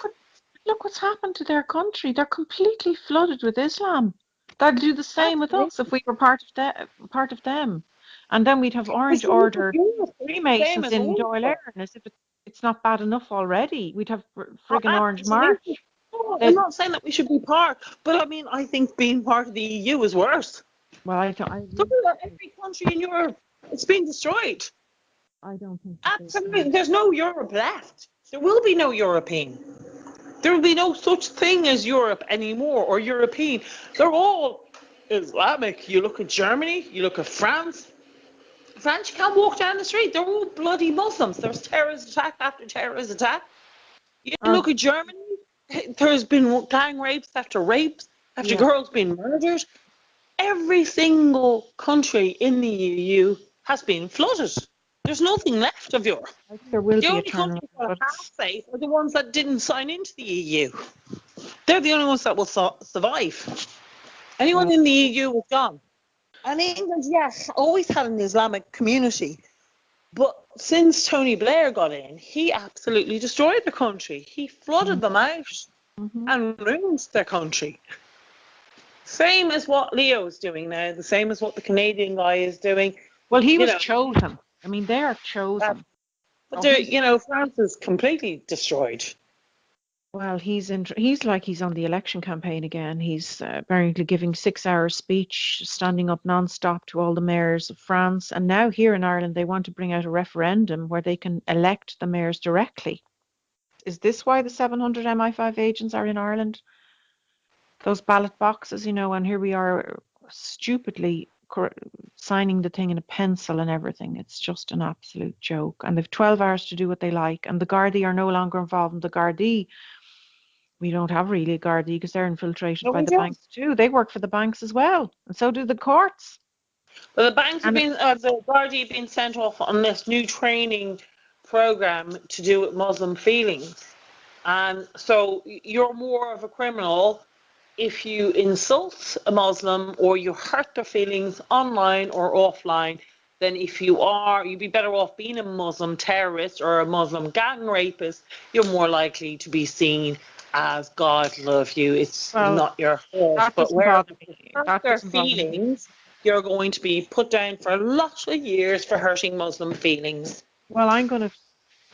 Look what's happened to their country. They're completely flooded with Islam. They'd do the same with us if Absolutely. we were part of them. And then we'd have Orange Because you look at Order Europe, it's the same Freemasons as in all Dáil Europe. Éireann as if it's not bad enough already. We'd have Oh, friggin' Orange absolutely. March. No, I'm That not saying that we should be part, but I mean, I think being part of the EU is worse. well, I Look really at every country in Europe. It's been destroyed. I don't think that they Absolutely. can. There's no Europe left. There will be no European. There will be no such thing as Europe anymore, or European. They're all Islamic. You look at Germany, you look at France. France, you can't walk down the street. They're all bloody Muslims. There's terrorist attack after terrorist attack. You Uh, look at Germany, there's been gang rapes after yeah, girls being murdered. Every single country in the EU has been flooded. There's nothing left of Europe. I think there will The be a only turnaround, countries that are but half safe are the ones that didn't sign into the EU. They're the only ones that will survive. Anyone well, in the EU is gone. And England, yes, always had an Islamic community. But since Tony Blair got in, he absolutely destroyed the country. He flooded them out mm-hmm. and ruined their country. Same as what Leo's doing now, the same as what the Canadian guy is doing. Well, he You was know, chosen. I mean, they are uh, chosen. but Oh, he's France is completely destroyed. well, he's like he's on the election campaign again. He's apparently giving 6 hour speech, standing up non-stop to all the mayors of France. And now here in Ireland, they want to bring out a referendum where they can elect the mayors directly. Is this why the 700 MI5 agents are in Ireland? Those ballot boxes, and here we are stupidly signing the thing in a pencil and everything. It's just an absolute joke. And they've 12 hours to do what they like. And the Gardaí are no longer involved. And the Gardaí, we don't have really a Gardaí because they're infiltrated No, by we the don't. banks too. They work for the banks as well. And so do the courts. But the banks have And been, the Gardaí have been sent off on this new training program to do with Muslim feelings. And so you're more of a criminal if you insult a Muslim or you hurt their feelings online or offline than if you'd be better off being a Muslim terrorist or a Muslim gang rapist. You're more likely to be seen as God love you. It's well, not your fault. that But doesn't whereas bother if you me. hurt That their doesn't bother me. feelings, you're going to be put down for lots of years for hurting Muslim feelings. Well, I'm going to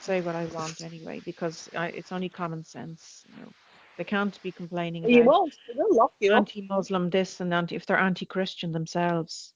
say what I want anyway because it's only common sense. They can't be complaining You about won't. They'll lock you up. anti-Muslim this and if they're anti-Christian themselves.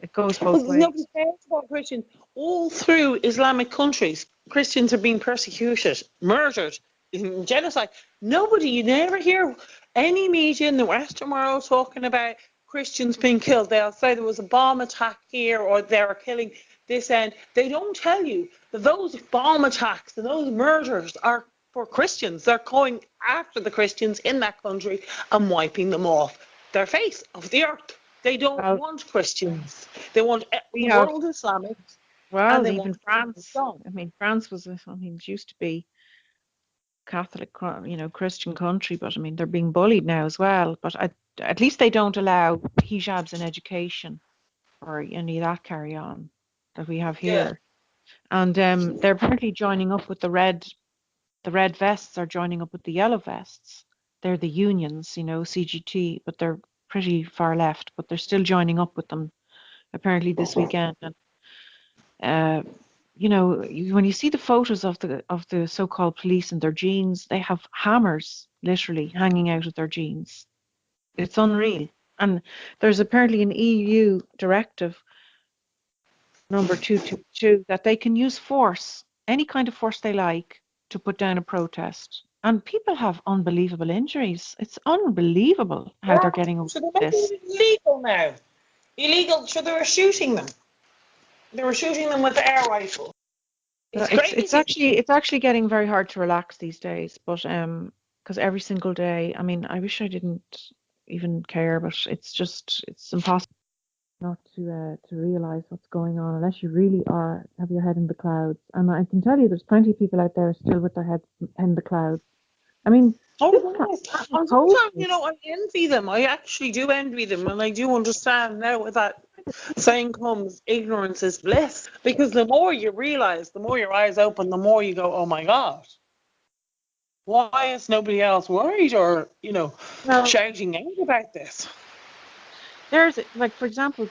It goes But both nobody ways. cares about Christians. All through Islamic countries, Christians are being persecuted, murdered, in genocide. You never hear any media in the Western world talking about Christians being killed. They'll say there was a bomb attack here or they're killing this end. They don't tell you that those bomb attacks and those murders are for Christians. They're going after the Christians in that country and wiping them off their face of the earth. They don't Well, want Christians. They want we the have, world Islamic, and well, they even want Christians France. gone. I mean, France was, it used to be Catholic, Christian country, but I mean, they're being bullied now as well. But at least they don't allow hijabs in education or any of that carry on that we have Yeah. here. And they're apparently joining up with the red vests are joining up with the yellow vests. They're the unions, CGT, but they're pretty far left, but they're still joining up with them apparently this weekend. And uh, when you see the photos of the so-called police in their jeans, they have hammers literally hanging out of their jeans. It's unreal. And there's apparently an EU directive, number 222, that they can use force, any kind of force they like, to put down a protest. And people have unbelievable injuries. It's unbelievable how they're getting away So with they're making this. it illegal now. Illegal. So they were shooting them. They were shooting them with air rifles. It's crazy. It's actually getting very hard to relax these days. But because every single day, I mean, I wish I didn't even care, but it's impossible not to realize what's going on unless you really have your head in the clouds. And I can tell you, there's plenty of people out there still with their heads in the clouds. I mean, this Oh, yes. And sometimes, COVID, I envy them. I actually do envy them. And I do understand now with that saying comes, ignorance is bliss. Because the more you realize, the more your eyes open, the more you go, oh my God, why is nobody else worried or, well, shouting out about this? there's like, for example,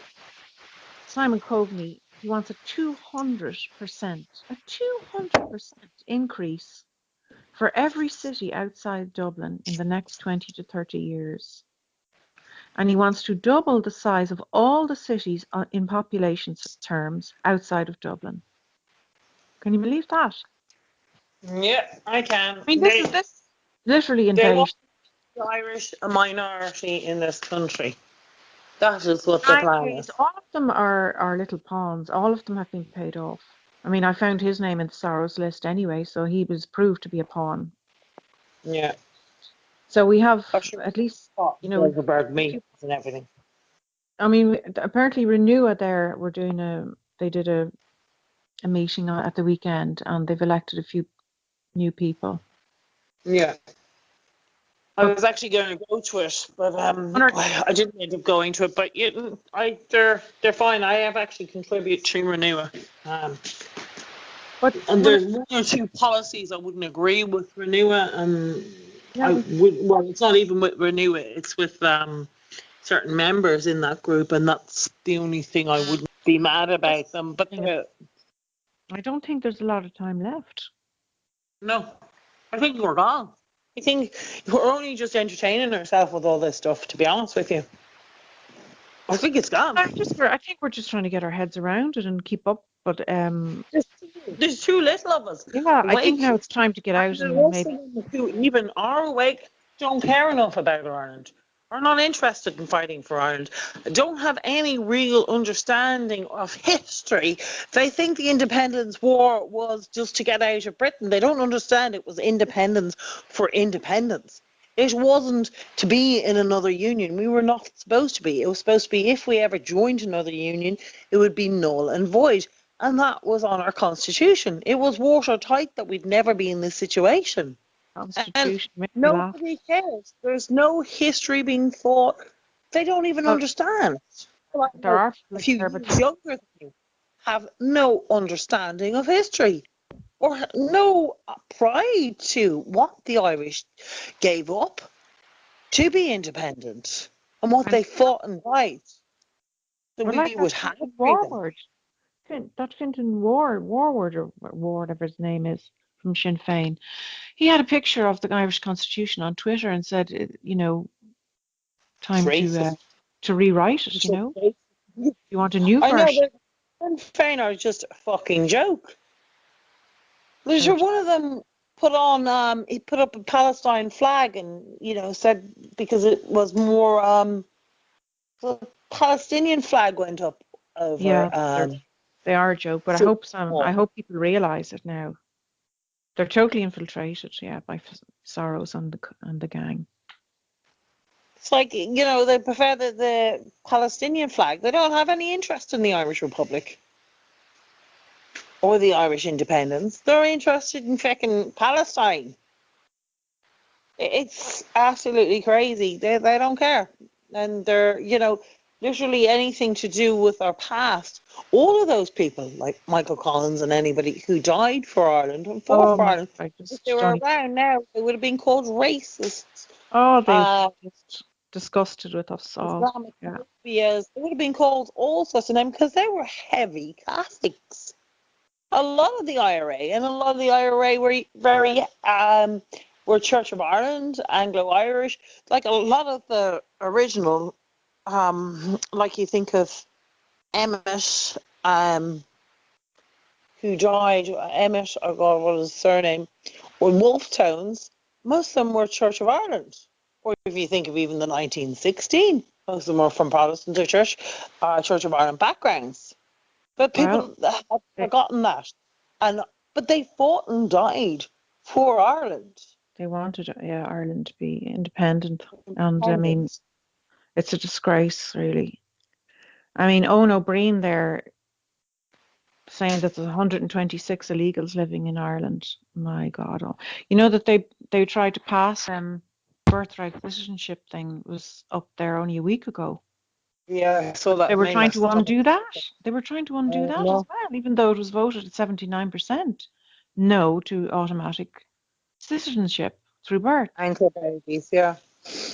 Simon Coveney, he wants a 200% increase for every city outside Dublin in the next 20 to 30 years. And he wants to double the size of all the cities in population terms outside of Dublin. Can you believe that? Yeah, I can. I mean, this literally They want invasion. the Irish a minority in this country. That is what the plan is. All of them are little pawns. All of them have been paid off. I mean, I found his name in the Sorrows list anyway, so he was proved to be a pawn. Yeah. So we have I should at least, thought you know, about a me few. and everything. I mean, apparently Renewa there were doing they did a meeting at the weekend, and they've elected a few new people. Yeah. I But was actually going to go to it, but one or I didn't end up going to it. But they're fine. I have actually contributed to Renewa. but And one or there's one or two policies I wouldn't agree with Renewa, and yeah, I would. Well, it's not even with Renewa. It's with certain members in that group, and that's the only thing I wouldn't be mad that's about them. But the thing. I don't think there's a lot of time left. no, I think we're gone. I think we're only just entertaining ourselves with all this stuff. To be honest with you, I think it's gone. I think we're just trying to get our heads around it and keep up. But There's too little of us yeah, I think awake. now it's time to get out And the and rest of maybe. them who even are awake don't care enough about Ireland, are not interested in fighting for Ireland, don't have any real understanding of history. They think the independence war was just to get out of Britain. They don't understand it was independence for independence. It wasn't to be in another union. We were not supposed to be. It was supposed to be if we ever joined another union, it would be null and void. And that was on our constitution. It was watertight that we'd never be in this situation. And Constitution makes me laugh. nobody cares. There's no history being taught. They don't even Well, understand. Well, I there know are a people few there, but years younger than you have no understanding of history or no pride to what the Irish gave up to be independent and what and they fought and died. So well, we like that would have Fintan freedom. Warward, that Fintan Warward or whatever his name is from Sinn Féin. He had a picture of the Irish Constitution on Twitter and said, It's time racist. to rewrite it. It's just racist. You want a new I know, version. but Sinn Féin are just a fucking joke. There's They're just, one of them put on he put up a Palestine flag and said because it was more the Palestinian flag went up over yeah, they are a joke, but I so hope people realize it now. They're totally infiltrated, yeah, by Soros and the gang. it's like they prefer the Palestinian flag. They don't have any interest in the Irish Republic or the Irish independence. They're interested in fucking Palestine. It's absolutely crazy. They don't care, and they're literally anything to do with our past. All of those people, like Michael Collins and anybody who died for Ireland and fought Oh for my, Ireland, I if they just don't were even. around now, they would have been called racists, Oh, they would uh, be just disgusted with us all. Yeah. Islamophobia. They would have been called all sorts of names because they were heavy Catholics. A lot of the IRA and a lot of the IRA were very were Church of Ireland, Anglo-Irish. Like a lot of the original like you think of Emmett, who died, Emmett, or God, what was his surname, or Wolfe Tones, most of them were Church of Ireland. Or if you think of even the 1916, most of them were from Protestant or Church of Ireland backgrounds. But Well, people have they, forgotten that. But they fought and died for Ireland. they wanted Ireland to be independent. And I mean, Independence. it's a disgrace, really. I mean, Owen O'Brien there saying that there's 126 illegals living in Ireland. My God. Oh. You know that they tried to pass birthright citizenship thing was up there only a week ago. Yeah, so They that were made trying my to stomach. undo that. They were trying to undo that as No, well, even though it was voted at 79% no to automatic citizenship through birth. anchor babies, yeah.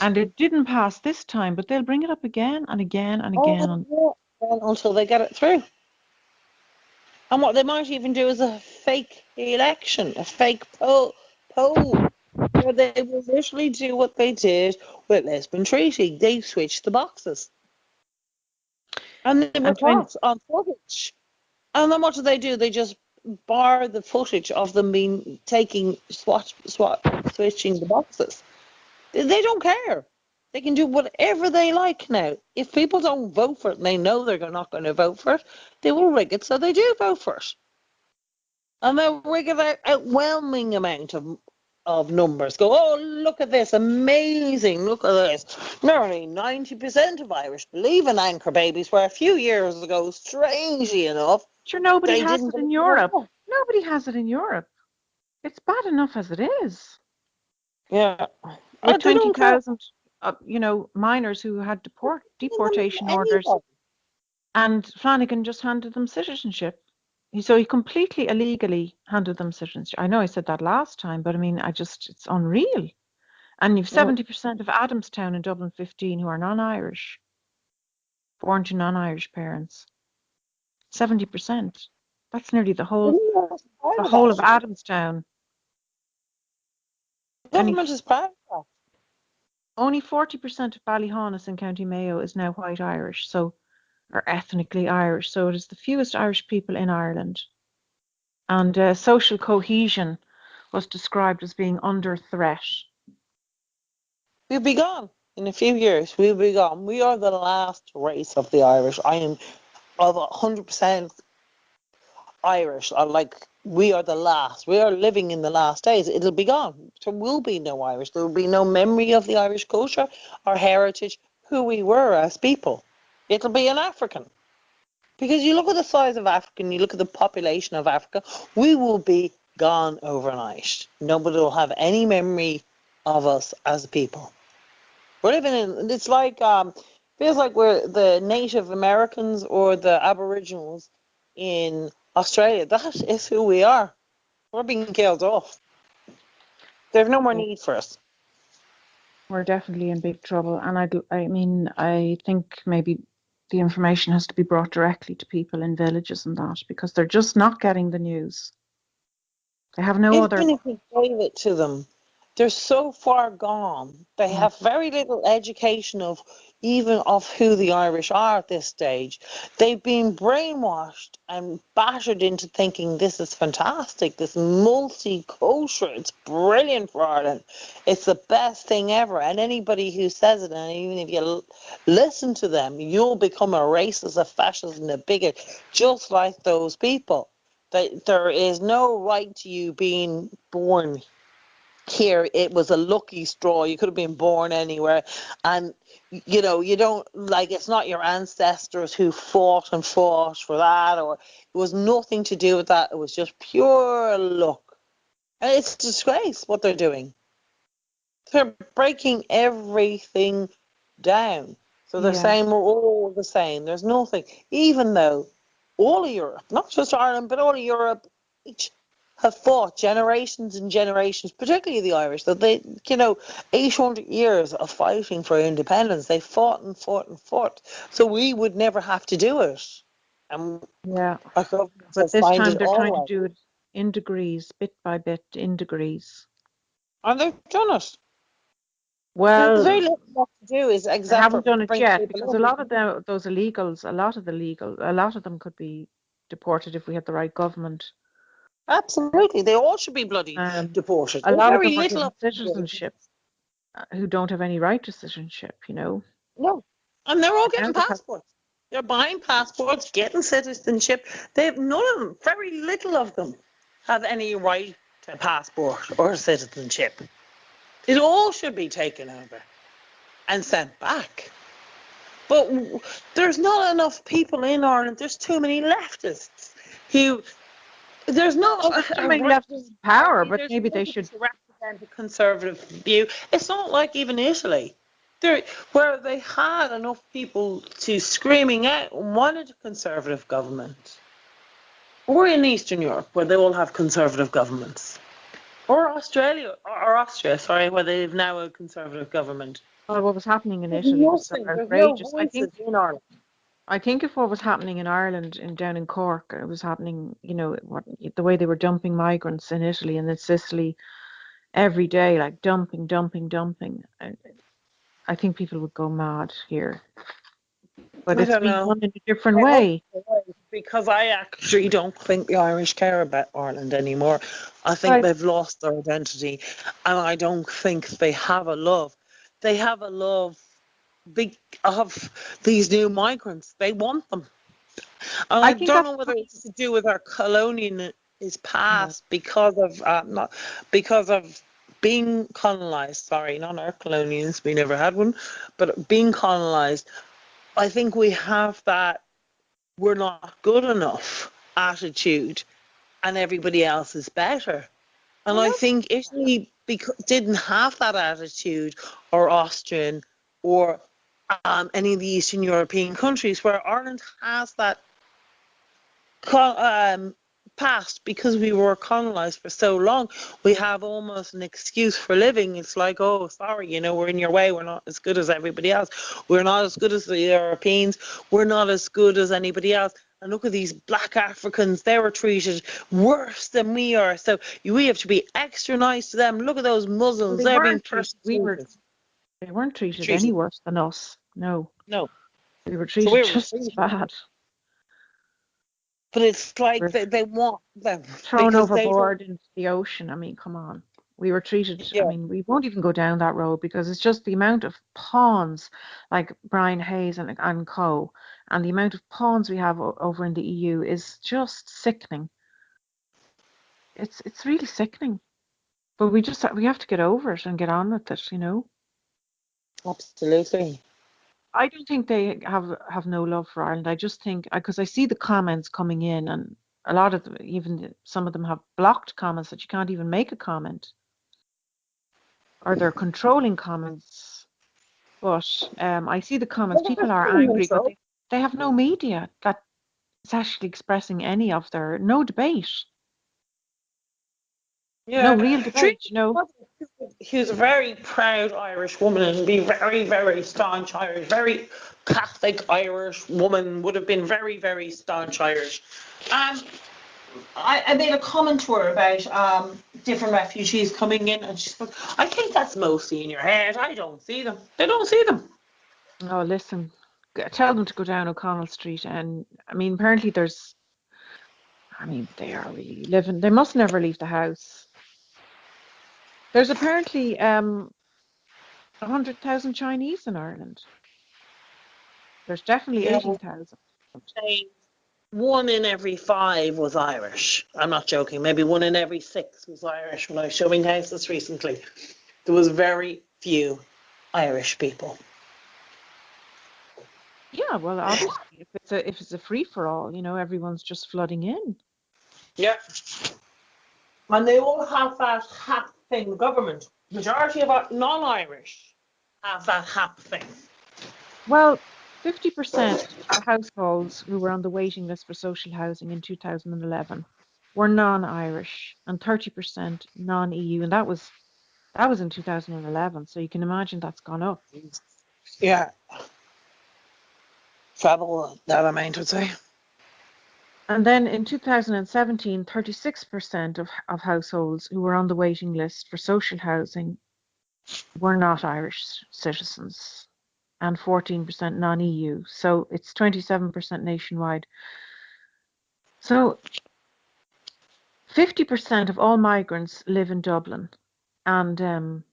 And it didn't pass this time, but they'll bring it up again and again and again. Oh, yeah. And until they get it through. And what they might even do is a fake election, a fake poll, where they will literally do what they did with Lisbon Treaty. They switched the boxes. And they were And when caught on footage. And then what do? They just bar the footage of them switching the boxes. They don't care. They can do whatever they like now. If people don't vote for it and they know they're not going to vote for it, they will rig it so they do vote for it. And they'll rig it out overwhelming amount of numbers. Go, oh, look at this, amazing, look at this. Nearly 90% of Irish believe in anchor babies, where a few years ago, strangely enough, sure nobody they has didn't it in believe it at Europe. all. Nobody has it in Europe. It's bad enough as it is. Yeah. With They don't care. 20,000, minors who had deportation orders, Anybody. and Flanagan just handed them citizenship. So he completely illegally handed them citizenship. I know I said that last time, but I mean, it's unreal. And you've Mm. 70% of Adamstown in Dublin 15 who are non-Irish, born to non-Irish parents. 70%. That's nearly the The whole proud the of whole that. of Adamstown. The Only government is proud of only 40% of Ballyhonus in County Mayo is now white Irish, so or ethnically Irish. So it is the fewest Irish people in Ireland. And social cohesion was described as being under threat. We'll be gone in a few years. We'll be gone. We are the last race of the Irish. I am of 100% Irish. We are the last. We are living in the last days. It'll be gone. There will be no Irish. There will be no memory of the Irish culture, our heritage, who we were as people. It'll be an African. Because you look at the size of Africa and you look at the population of Africa, we will be gone overnight. Nobody will have any memory of us as a people. We're living in, it's like, feels like we're the Native Americans or the Aboriginals in Australia. That is who we are. We're being killed off. There's no more Yeah, need for us. we're definitely in big trouble. And I mean, I think maybe the information has to be brought directly to people in villages and that because they're just not getting the news. They have no other. Even if we gave it to them, they're so far gone. They Mm, have very little education of even of who the Irish are at this stage. They've been brainwashed and battered into thinking this is fantastic, this multicultural, it's brilliant for Ireland. It's the best thing ever. And anybody who says it, and even if you listen to them, you'll become a racist, a fascist, and a bigot, just like those people. That there is no right to you being born here. It was a lucky straw. You could have been born anywhere. And, you don't, like, it's not your ancestors who fought and fought for that, or it was nothing to do with that. It was just pure luck. And it's a disgrace what they're doing. They're breaking everything down. So they're yeah, saying we're all the same. There's nothing, even though all of Europe, not just Ireland, but all of Europe, each have fought generations and generations, particularly the Irish, that 800 years of fighting for independence. They fought and fought and fought. So we would never have to do it. And yeah. our governments But have this signed time it they're trying to all. do it in degrees, bit by bit, in degrees. And they've done it. There's Well, very little left to do is they except for haven't done it bring yet people because in. those illegals, a lot of them could be deported if we had the right government. Absolutely, they all should be bloody Um, deported. a There's lot of very them were little given of them bloody. citizenship who don't have any right to citizenship, you know. No, and they're all And now getting they have, passports. They're buying passports, getting citizenship. They've none of them. Very little of them have any right to passport or citizenship. It all should be taken over and sent back. But there's not enough people in Ireland. There's too many leftists who. There's not well, there's too a many right-wing leftists in power, party. but There's maybe they nobody should. to represent a conservative view. It's not like even Italy, there, where they had enough people to screaming out and wanted a conservative government. Or in Eastern Europe, where they all have conservative governments. Or Australia, or Austria, sorry, where they've now a conservative government. Well, what was happening in There's Italy was so nothing. There's no outrageous. voices in Ireland. I think if what was happening in Ireland and down in Cork, it was happening, you know, the way they were dumping migrants in Italy and in Sicily every day, like dumping, dumping, dumping. I think people would go mad here. But I it's don't being know. done in a different I hope way. you're right, because I actually don't think the Irish care about Ireland anymore. I think Right. they've lost their identity, and I don't think they have a love. They have a love of these new migrants. They want them, and I I think don't that's know whether coming. it's to do with our colonial is No. past because of not because of being colonized. Sorry, not our colonials. We never had one, but being colonized. I think we have that we're not good enough attitude and everybody else is better. And Well, I that's think Italy didn't have that attitude, or Austrian, or any of the Eastern European countries, where Ireland has that past because we were colonized for so long. We have almost an excuse for living. It's like, oh, sorry, we're in your way. We're not as good as everybody else. We're not as good as the Europeans. We're not as good as anybody else. And look at these black Africans. They were treated worse than we are. So we have to be extra nice to them. Look at those well, Muslims. They're being persecuted. they weren't treated any Treated. worse than us. No, No. we were So treated we were just as treated. bad. But it's like We're they want them thrown because they don't. overboard into the ocean. I mean, come on. We were treated, I Yeah. mean, we won't even go down that road because it's just the amount of pawns like Brian Hayes and co. And the amount of pawns we have over in the EU is just sickening. It's really sickening. But we have to get over it and get on with it, you know. Absolutely. I don't think they have no love for Ireland. I just think because I see the comments coming in, and a lot of them, some of them have blocked comments that you can't even make a comment, or they're controlling comments. But I see the comments. Well, they're People are still in angry, but control. they have no media that is actually expressing any of their no debate, no Yeah. real Teresa debate. You know. She was a very proud Irish woman and be very, very staunch Irish, very Catholic Irish woman, would have been very, very staunch Irish. Um, I made a comment to her about different refugees coming in, and she's like, I think that's mostly in your head. I don't see them. They don't see them. Oh, listen, tell them to go down O'Connell Street, and I mean, apparently there's. I mean, they are really living. They must never leave the house. There's apparently 100,000 Chinese in Ireland. There's definitely Yeah, 80,000. say one in every five was Irish. I'm not joking. Maybe one in every six was Irish when I was showing houses recently. There was very few Irish people. Yeah, well, obviously, if it's a free for all, you know, everyone's just flooding in. Yeah. And they all have that HAP thing, the government. Majority of our non-Irish have that HAP thing. Well, 50% of households who were on the waiting list for social housing in 2011 were non-Irish and 30% non-EU, and that was in 2011. So you can imagine that's gone up. Yeah. Travel that amount, I'd say. And then in 2017, 36% of households who were on the waiting list for social housing were not Irish citizens and 14% non-EU. So it's 27% nationwide. So 50% of all migrants live in Dublin, and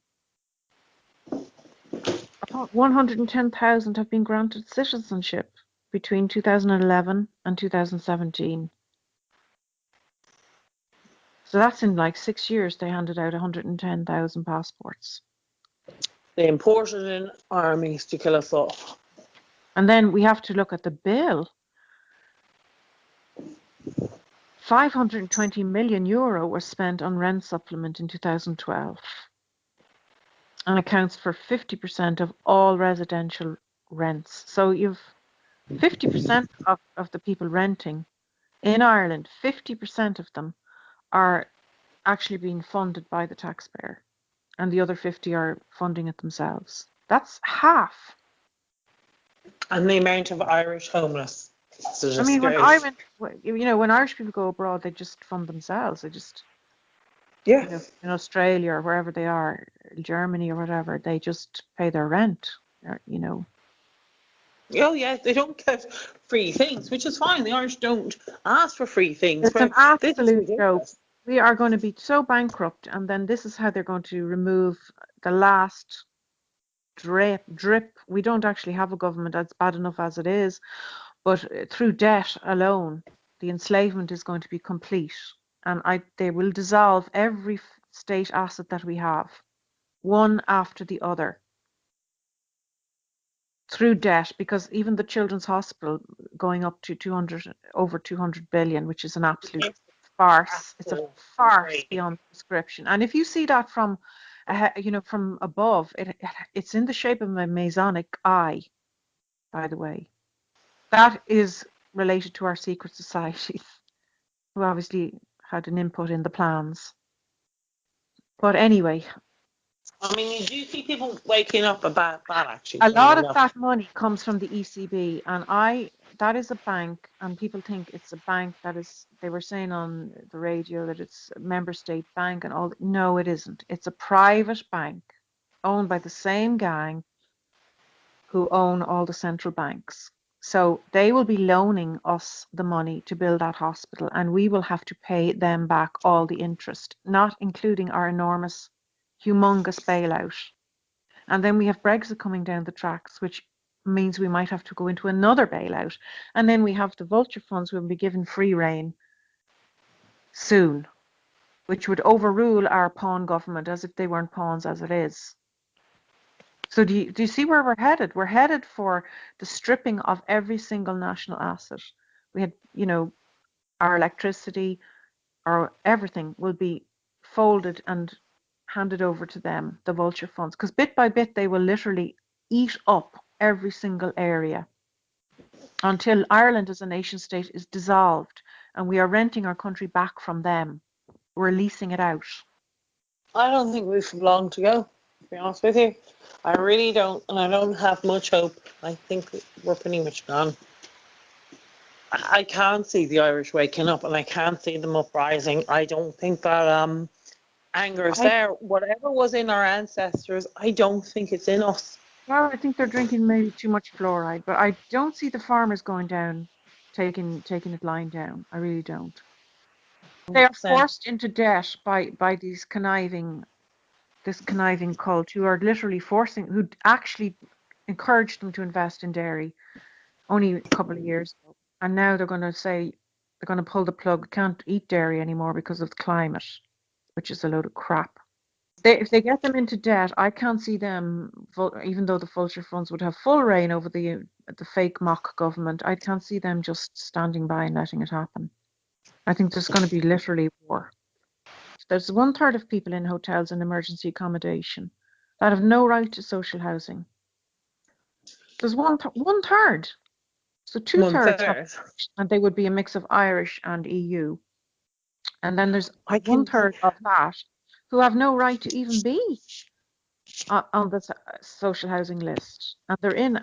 about 110,000 have been granted citizenship between 2011 and 2017. So that's in like 6 years, they handed out 110,000 passports. They imported in armies to kill us all. And then we have to look at the bill. 520 million euro was spent on rent supplement in 2012 and accounts for 50% of all residential rents. So you've 50% of the people renting in Ireland, 50% of them are actually being funded by the taxpayer, and the other 50 are funding it themselves. That's half. And the amount of Irish homeless. So I mean, when Irish people go abroad, they just fund themselves. They just, yeah. in Australia or wherever they are, Germany or whatever, they just pay their rent, Oh yeah, they don't get free things, which is fine. The Irish don't ask for free things, It's an but this is absolute joke. ridiculous. We are going to be so bankrupt, and then this is how they're going to remove the last drip. We don't actually have a government that's bad enough as it is, but through debt alone, the enslavement is going to be complete, and they will dissolve every state asset that we have, one after the other, through debt, because even the Children's Hospital going up to over 200 billion, which is an absolute farce. It's a farce beyond description. And if you see that from above, it's in the shape of a Masonic eye, by the way. That is related to our secret societies, who obviously had an input in the plans. But anyway, I mean, you do see people waking up about that, actually. a lot of that money comes from the ECB, and that is a bank, and people think it's a bank they were saying on the radio that it's a member state bank and all. No, it isn't. It's a private bank owned by the same gang who own all the central banks. So they will be loaning us the money to build that hospital, and we will have to pay them back all the interest, not including our enormous, humongous bailout. And then we have Brexit coming down the tracks, which means we might have to go into another bailout. And then we have the vulture funds will be given free rein soon, which would overrule our pawn government as if they weren't pawns as it is. So do you see where we're headed? We're headed for the stripping of every single national asset. We had, our electricity, our everything will be folded and handed over to them, the vulture funds, because bit by bit they will literally eat up every single area until Ireland as a nation state is dissolved and we are renting our country back from them. We're leasing it out. I don't think we've long to go, to be honest with you. I really don't, and I don't have much hope. I think we're pretty much gone. I can't see the Irish waking up, and I can't see them uprising. I don't think that anger is there. Whatever was in our ancestors, I don't think it's in us. Well, I think they're drinking maybe too much fluoride, but I don't see the farmers going down, taking it lying down. I really don't. They are forced into debt by this conniving cult who are literally who actually encouraged them to invest in dairy only a couple of years ago. And now they're going to pull the plug, can't eat dairy anymore because of the climate, which is a load of crap. If they get them into debt, I can't see them, even though the vulture funds would have full reign over the fake mock government, I can't see them just standing by and letting it happen. I think there's going to be literally war. There's 1/3 of people in hotels and emergency accommodation that have no right to social housing. There's 1/3. So 2/3 have, and they would be a mix of Irish and EU. And then there's 1/3 of that who have no right to even be on the social housing list. And they're in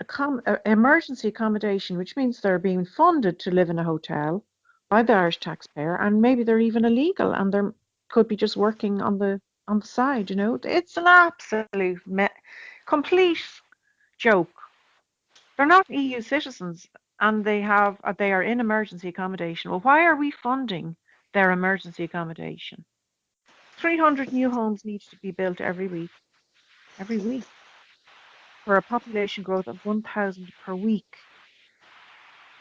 emergency accommodation, which means they're being funded to live in a hotel by the Irish taxpayer, and maybe they're even illegal and they could be just working on the on the side, you know. It's an absolute complete joke. They're not EU citizens and they are in emergency accommodation. Well, why are we funding their emergency accommodation? 300 new homes need to be built every week, for a population growth of 1,000 per week.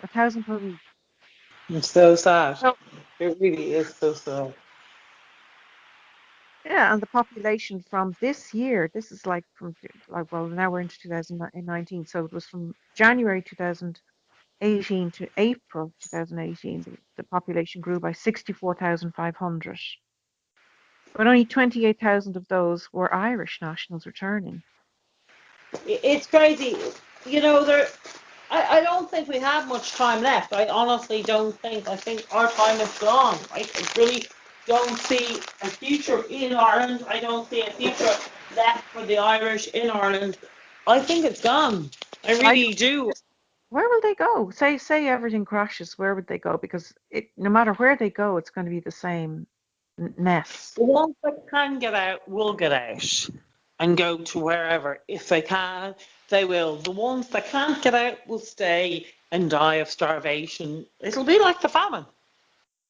1,000 per week. It's so sad. So, It really is so sad. yeah, and the population from this year, this is like well, now we're into 2019, so it was from January 2018 to April 2018, the population grew by 64,500. But only 28,000 of those were Irish nationals returning. It's crazy. You know, I don't think we have much time left. I honestly don't think. I think our time is gone. I really don't see a future in Ireland. I don't see a future left for the Irish in Ireland. I think it's gone. I I really don't, do. where will they go? Say everything crashes, where would they go? Because no matter where they go, it's going to be the same mess. The ones that can get out will get out and go to wherever. If they can, they will. The ones that can't get out will stay and die of starvation. It'll be like the famine.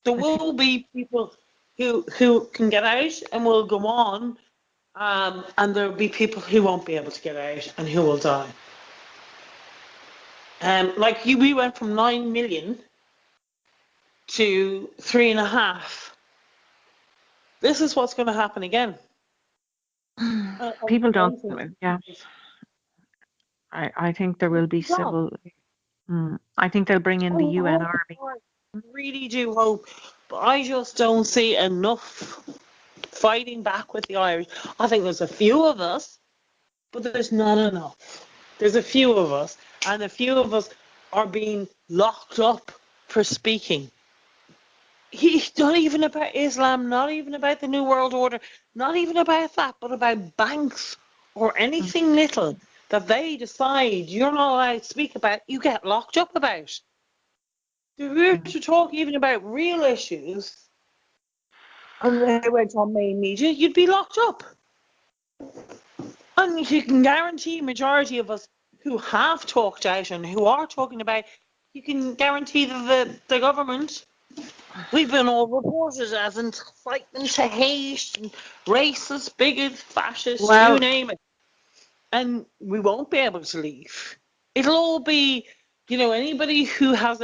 There I think, will be people who can get out and will go on, and there will be people who won't be able to get out and who will die. Like we went from 9 million to 3.5. This is what's going to happen again. people don't, Unfortunately. yeah, I think there will be Well, civil, I think they'll bring in I the UN hope, army. I really do hope, but I just don't see enough fighting back with the Irish. I think there's a few of us, but there's not enough. There's a few of us, and a few of us are being locked up for speaking. Not even about Islam, not even about the New World Order, not even about that, but about banks or Mm, anything little that they decide you're not allowed to speak about, you get locked up about. If we were yeah. to talk even about real issues and they went on main media, you'd be locked up. And you can guarantee majority of us who have talked out and who are talking about, you can guarantee that the government, we've been all reported as incitement to hate, and racist, bigot, fascist, you Well, name it. And we won't be able to leave. It'll all be, anybody who has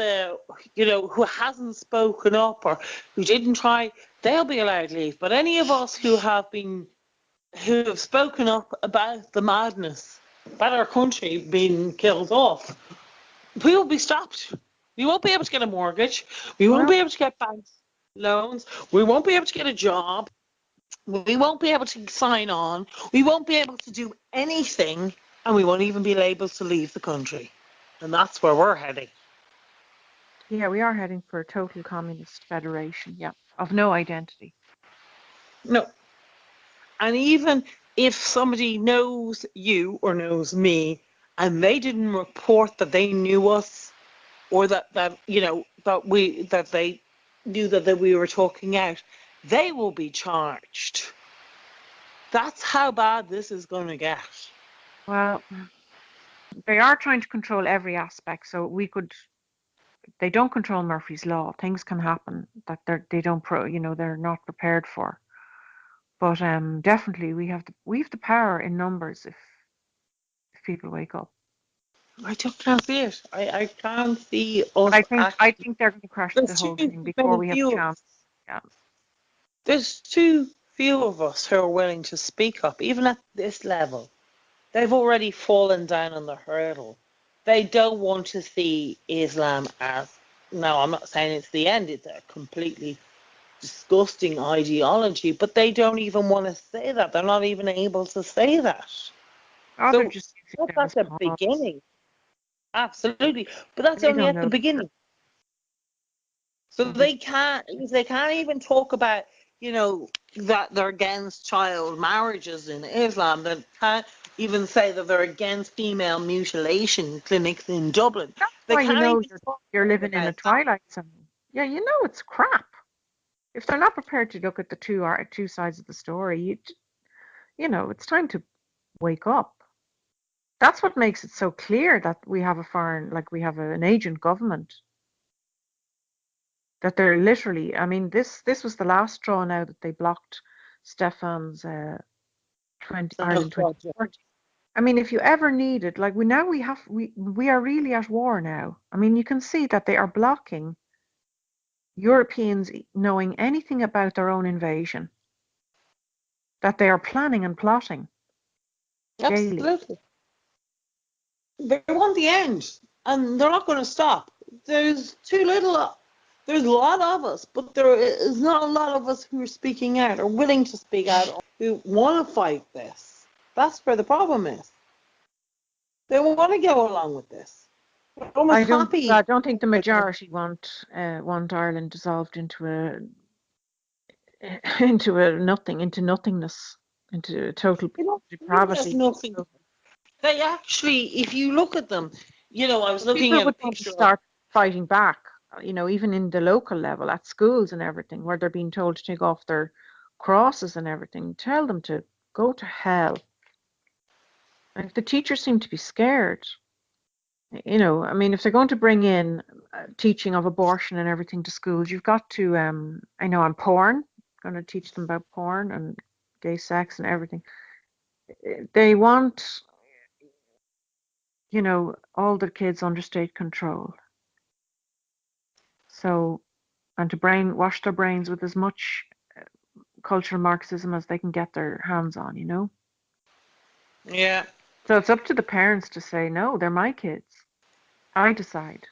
who hasn't spoken up or who didn't try, they'll be allowed to leave. But any of us who have spoken up about the madness, about our country being killed off, we will be stopped. We won't be able to get a mortgage. We won't well, be able to get bank loans. We won't be able to get a job. We won't be able to sign on. We won't be able to do anything, and we won't even be able to leave the country. And that's where we're heading. yeah, we are heading for a total communist federation, yeah, of no identity. No. And even if somebody knows you or knows me, and they didn't report that they knew us, or that they knew that we were talking out, they will be charged. That's how bad this is going to get. Well, they are trying to control every aspect, so they don't control Murphy's Law. Things can happen that they don't they're not prepared for. But definitely we have the power in numbers if people wake up. I just can't see it. I can't see But us I actually. think they're going to crash There's the whole too thing before many we have a few of chance. us. Yeah. There's too few of us who are willing to speak up, even at this level. They've already fallen down on the hurdle. They don't want to see Islam as. No, I'm not saying it's the end. It's a completely disgusting ideology, but they don't even want to say that. They're not even able to say that. Oh, they're So just using that's them at as the pawns. beginning. Absolutely. But that's They only don't at the know. beginning. So They just they can't even talk about, that they're against child marriages in Islam. They can't even say that they're against female mutilation clinics in Dublin. That's They why can't even talk you're living in a about that. twilight zone. Yeah, it's crap. If they're not prepared to look at the two sides of the story, it's time to wake up. That's what makes it so clear that we have we have an agent government. That they're literally, I mean, this was the last straw now that they blocked Stefan's 20 Ireland 2040. I mean, if you ever needed, like we are really at war now. I mean, you can see that they are blocking Europeans knowing anything about their own invasion, that they are planning and plotting daily. Absolutely. They want the end, and they're not going to stop. There's too little. There's a lot of us, but there is not a lot of us who are speaking out or willing to speak out or who want to fight this. That's where the problem is. They want to go along with this. They're almost happy. I don't think the majority want Ireland dissolved into nothingness, into total depravity. Nothing. They actually, if you look at them, I was looking People at a would want to picture start fighting back, even in the local level, at schools and everything, where they're being told to take off their crosses and everything. Tell them to go to hell. Like, the teachers seem to be scared. I mean, if they're going to bring in teaching of abortion and everything to schools, you've got to, I know, on porn, going to teach them about porn and gay sex and everything. They want, all the kids under state control. So, and to brainwash their brains with as much cultural Marxism as they can get their hands on, Yeah. So it's up to the parents to say, no, they're my kids. I decide.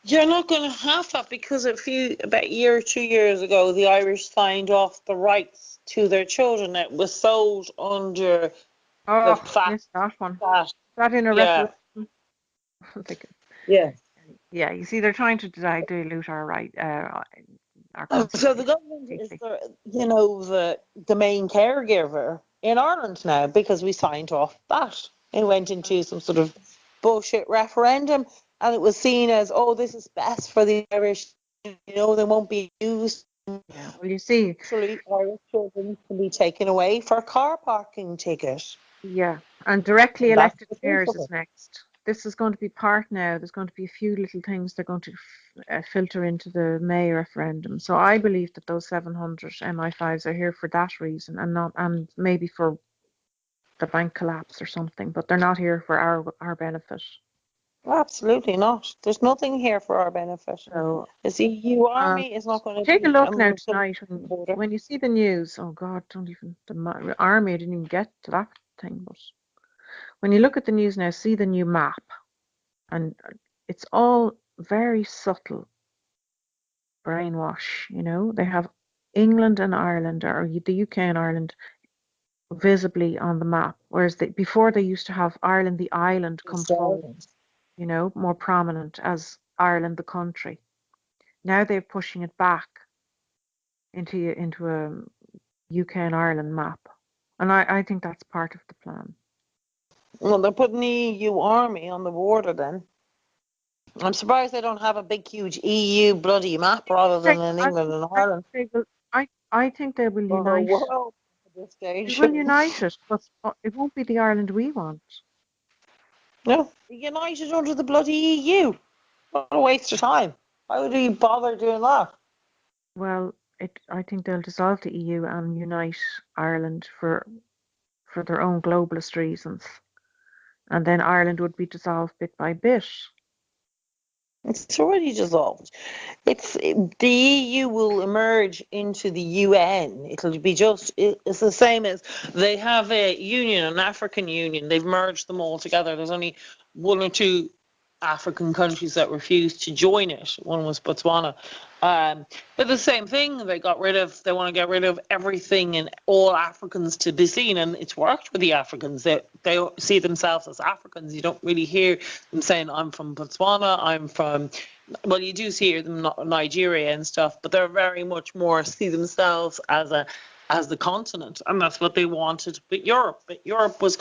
You're not going to have that because about a year or 2 years ago, the Irish signed off the rights to their children. It was sold under the fact That one. that, That in a yeah, referendum. yeah. Yeah, you see, they're trying to dilute our So the constitution. government is the main caregiver in Ireland now because we signed off that. It went into some sort of bullshit referendum, and it was seen as, oh, this is best for the Irish. They won't be used. Yeah, well, you see, Actually, Irish children can be taken away for a car parking ticket. yeah, and directly And that's elected the truth mayors of is it. next. This is going to be part now. There's going to be a few little things they're going to filter into the May referendum. So I believe that those 700 MI5s are here for that reason, and maybe for the bank collapse or something. But they're not here for our benefit. Absolutely not. There's nothing here for our benefit. So The EU army is not going to take a be look now tonight border. when you see the news. Oh God, don't even the army. I didn't even get to that thing, but when you look at the news now, see the new map, and it's all very subtle brainwash. They have England and Ireland, or the UK and Ireland, visibly on the map, whereas before they used to have Ireland the island come forward, more prominent as Ireland the country. Now they're pushing it back into a UK and Ireland map, and I think that's part of the plan. Well, they're putting the EU army on the border then. I'm surprised they don't have a big, huge EU bloody map rather than in England and Ireland. I think they will For the unite. world at this They stage. will unite it, but it won't be the Ireland we want. No, united under the bloody EU. What a waste of time. Why would we bother doing that? Well, I think they'll dissolve the EU and unite Ireland for their own globalist reasons, and then Ireland would be dissolved bit by bit. It's already dissolved. The EU will emerge into the UN. It's the same as they have a union, an African union. They've merged them all together. There's only one or two African countries that refused to join it. One was Botswana. But the same thing, they want to get rid of everything and all Africans to be seen, and it's worked with the Africans. They see themselves as Africans. You don't really hear them saying, I'm from Botswana, well, you do see them Nigeria and stuff, but they're very much more see themselves as the continent, and that's what they wanted. But Europe was,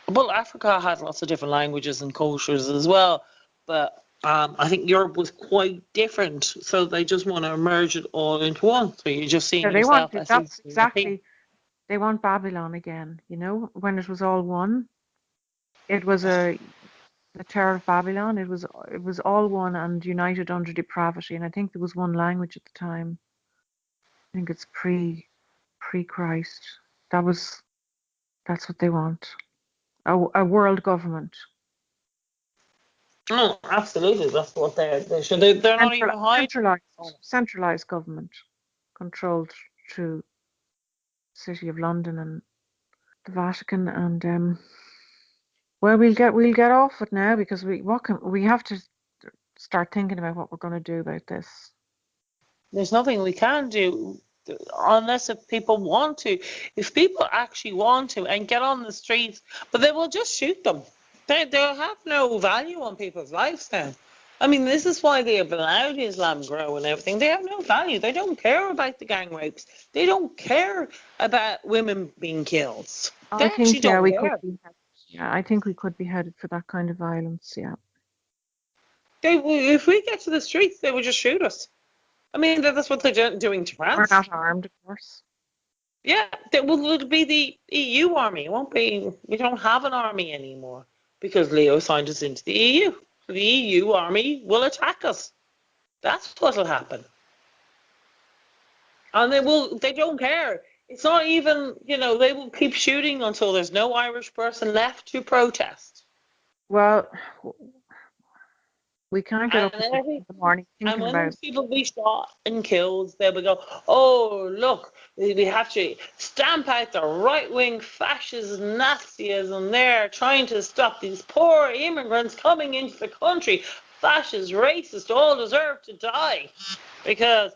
well, Africa had lots of different languages and cultures as well, but I think Europe was quite different, so they just want to merge it all into one. So you're just seeing yourself as That's European. exactly. They want Babylon again, when it was all one. It was the Terror of Babylon. It was all one and united under depravity. And I think there was one language at the time. I think it's pre-Christ. That's what they want. A world government. No, absolutely. That's what they should. They're not even hiding. Centralized government controlled through the City of London and the Vatican, and well, we'll get off it now because we have to start thinking about what we're going to do about this. There's nothing we can do unless if people want to. If people actually want to and get on the streets, but they will just shoot them. They'll have no value on people's lives now. I mean, this is why they have allowed Islam grow and everything. They have no value. They don't care about the gang rapes. They don't care about women being killed. They I actually think, yeah, don't we care. could be. Yeah, I think we could be headed for that kind of violence. Yeah. If we get to the streets, they would just shoot us. I mean, that's what they're doing to We're France. not armed, of course. Yeah, it'll be the EU army. It won't be. We don't have an army anymore because Leo signed us into the EU. The EU army will attack us. That's what'll happen. And they will. They don't care. It's not even. They will keep shooting until there's no Irish person left to protest. Well, we can't get up And in the morning And thinking when about those people be shot and killed, they will go, oh, look, we have to stamp out the right-wing fascist Nazism there, trying to stop these poor immigrants coming into the country. Fascist, racist, all deserve to die because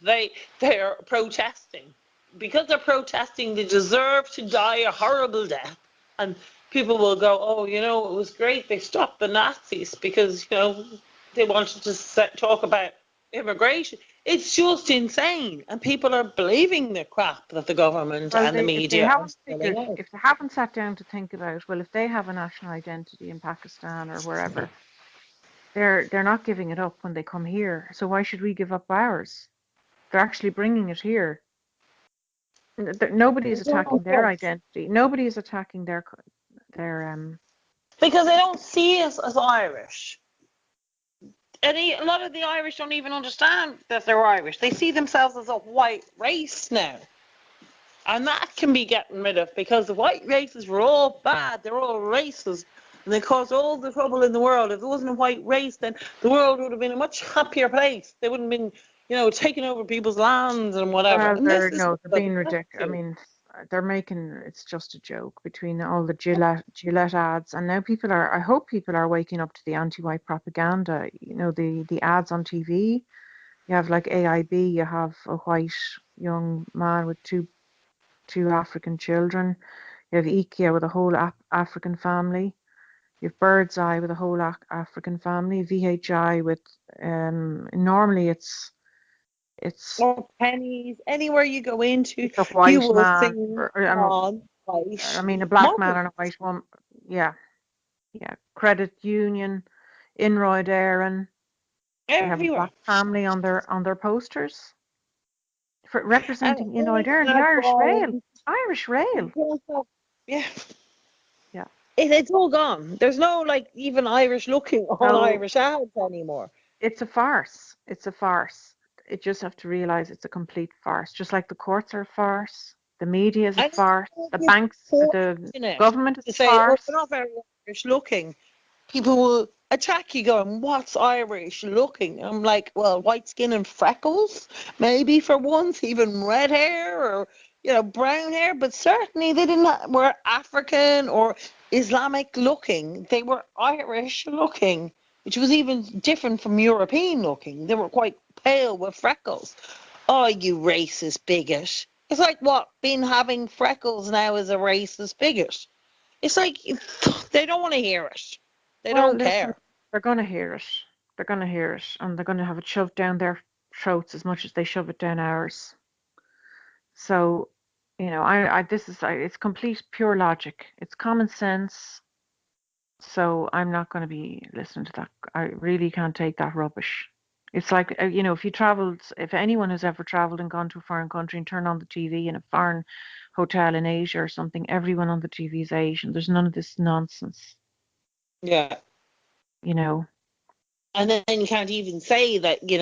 they're protesting. Because they're protesting, they deserve to die a horrible death. And people will go, oh, it was great they stopped the Nazis because, they wanted to talk about immigration. It's just insane. And people are believing the crap that the government well, and the if they media are haven't spilling out. if they haven't sat down to think about, well, if they have a national identity in Pakistan or wherever, they're not giving it up when they come here. So why should we give up ours? They're actually bringing it here. Nobody is attacking their identity. Nobody is attacking their Because they don't see us as Irish. And a lot of the Irish don't even understand that they're Irish. They see themselves as a white race now. And that can be gotten rid of because the white races were all bad. They're all racist. And they caused all the trouble in the world. If there wasn't a white race, then the world would have been a much happier place. They wouldn't have been, taking over people's lands and whatever. well, And they're this is no, they're what being they're ridiculous. I to. mean, they're making it's just a joke between all the Gillette ads, and now people are. I hope people are waking up to the anti-white propaganda. The ads on TV. You have like AIB. You have a white young man with two African children. You have IKEA with a whole African family. You have Bird's Eye with a whole African family. VHI with normally it's Or pennies. Anywhere you go into, it's a you white will man, see or on I white mean a black man models. and a white woman. Yeah, yeah. Credit Union, Inroyd Aaron. They have a Everywhere. black family on their posters for And representing Inroyd all Aaron, the that Irish Rail. drawing. Irish Rail. Yeah. Yeah. It's all gone. There's no even Irish looking on So Irish ads anymore. it's a farce. It's a farce. You just have to realize it's a complete farce. Just like the courts are a farce, the media is a And farce, the it's banks, the fortunate government is to a say, oh, farce. they're not very Irish looking. People will attack you going, what's Irish looking? I'm like, well, white skin and freckles, maybe for once, even red hair or, brown hair, but certainly they didn't were African or Islamic looking. They were Irish looking, which was even different from European looking. They were quite pale with freckles. Oh, you racist bigot. It's like what? Being having freckles now is a racist bigot. It's like they don't want to hear it. They Well, don't listen, care. they're going to hear it. They're going to hear it, and they're going to have it shoved down their throats as much as they shove it down ours. So, it's complete pure logic. It's common sense. So I'm not going to be listening to that. I really can't take that rubbish. It's like, if you traveled, if anyone has ever traveled and gone to a foreign country and turned on the TV in a foreign hotel in Asia or something, everyone on the TV is Asian. There's none of this nonsense, Yeah. you know. And then you can't even say that, they're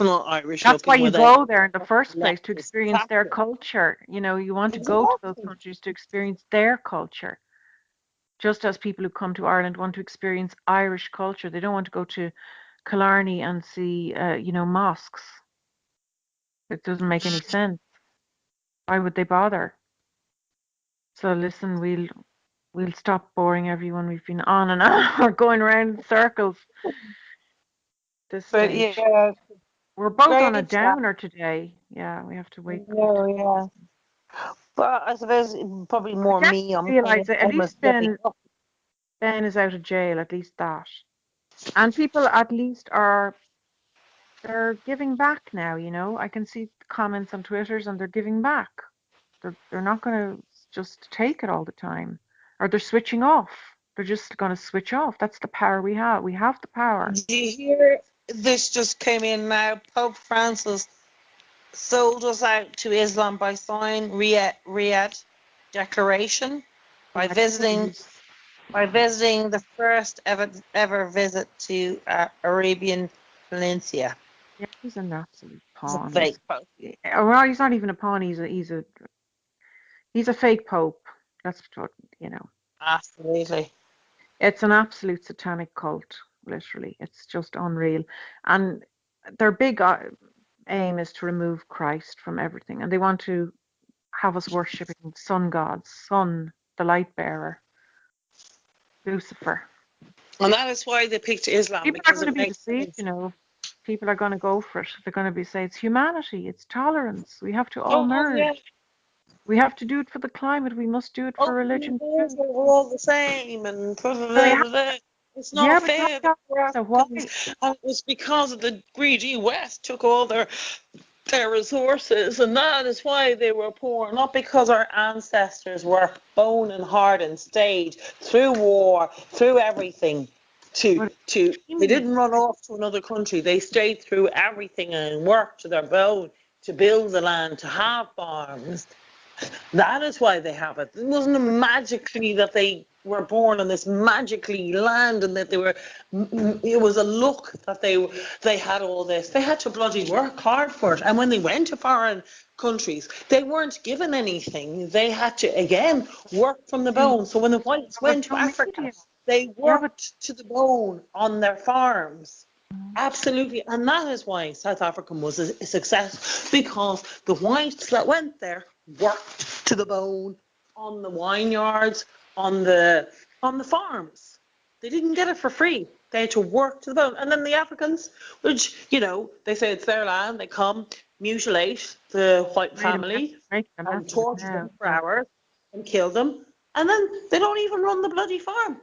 not Irish That's why looking you without go there in the first place, to leftist experience their practice. culture. You want to go to those Exactly. countries to experience their culture. Just as people who come to Ireland want to experience Irish culture. They don't want to go to Killarney and see, mosques. It doesn't make any sense. Why would they bother? So listen, we'll stop boring everyone. We've been on and on, or going around in circles this But stage. yeah, We're both on a great chat. downer today. Yeah, we have to wake up at No, yeah. But I suppose probably I more guess me. I'm kind realize of that at almost least giving up. Ben is out of jail, at least that. And people at least they're giving back now. I can see comments on Twitters and they're giving back. They're not going to just take it all the time, or they're switching off. They're just going to switch off. That's the power we have. We have the power. Do you hear this just came in now? Pope Francis sold us out to Islam by signing Riyadh Declaration by Yeah, visiting the first ever visit to Arabian Peninsula. yeah, he's an absolute It's a pawn. fake pope. Well, he's not even a pawn. He's a fake pope. That's what. Absolutely. It's an absolute satanic cult, literally. It's just unreal. And their big aim is to remove Christ from everything. And they want to have us worshipping sun gods, sun, the light bearer, Lucifer. And that is why they picked Islam, People are because going to it be makes deceived. sense. People are going to go for it. They're going to say it's humanity, it's tolerance. We have to all Oh, yeah. merge. We have to do it for the climate. We must do it for Open the religion doors, too. we're all the same, and So they have, it's yeah, not but fair. The poor so why? Africans, and it was because of the greedy West took all their resources, and that is why they were poor, not because our ancestors worked bone and heart and stayed through war, through everything. But They didn't run off to another country. They stayed through everything and worked to their bone to build the land, to have farms. That is why they have it. It wasn't magically that they were born on this magically land, and that it was a luck that they had all this. They had to bloody work hard for it. And when they went to foreign countries, they weren't given anything. They had to, again, work from the there bone. So when the whites was went to no Africa, media. they Yeah, but worked to the bone on their farms. Absolutely, and that is why South Africa was a success, because the whites that went there worked to the bone on the vineyards, on the farms. They didn't get it for free. They had to work to the bone. And then the Africans, which they say it's their land, they come mutilate the white family make them and happy with torture now. them for Yeah. hours and kill them, and then they don't even run the bloody farm.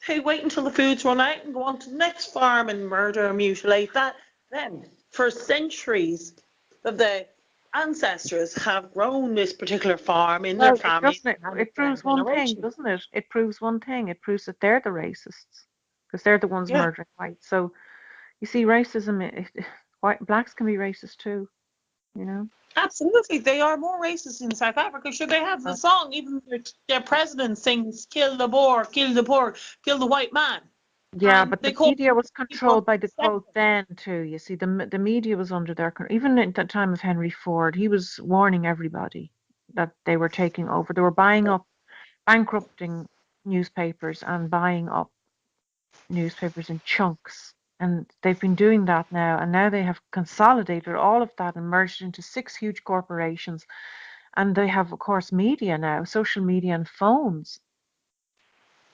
They wait until the food's run out and go on to the next farm and murder and mutilate that. Then, for centuries, the ancestors have grown this particular farm in their Well, it family doesn't. and It down proves one thing, generation. doesn't it? It proves one thing. It proves that they're the racists because they're the ones Yeah, murdering whites. So you see, racism. White blacks can be racist too. You know. absolutely. They are more racist in South Africa. Sure, they have the Uh, song. Even their president sings "Kill the Boer, kill the poor, kill the white man," Yeah, and but they the call media was people controlled by the quote separate. then too. You see, the media was under their even at the time of Henry Ford, he was warning everybody that they were taking over. They were buying up, bankrupting newspapers and buying up newspapers in chunks. And they've been doing that now. And now they have consolidated all of that and merged into 6 huge corporations. And they have, of course, media now, social media and phones.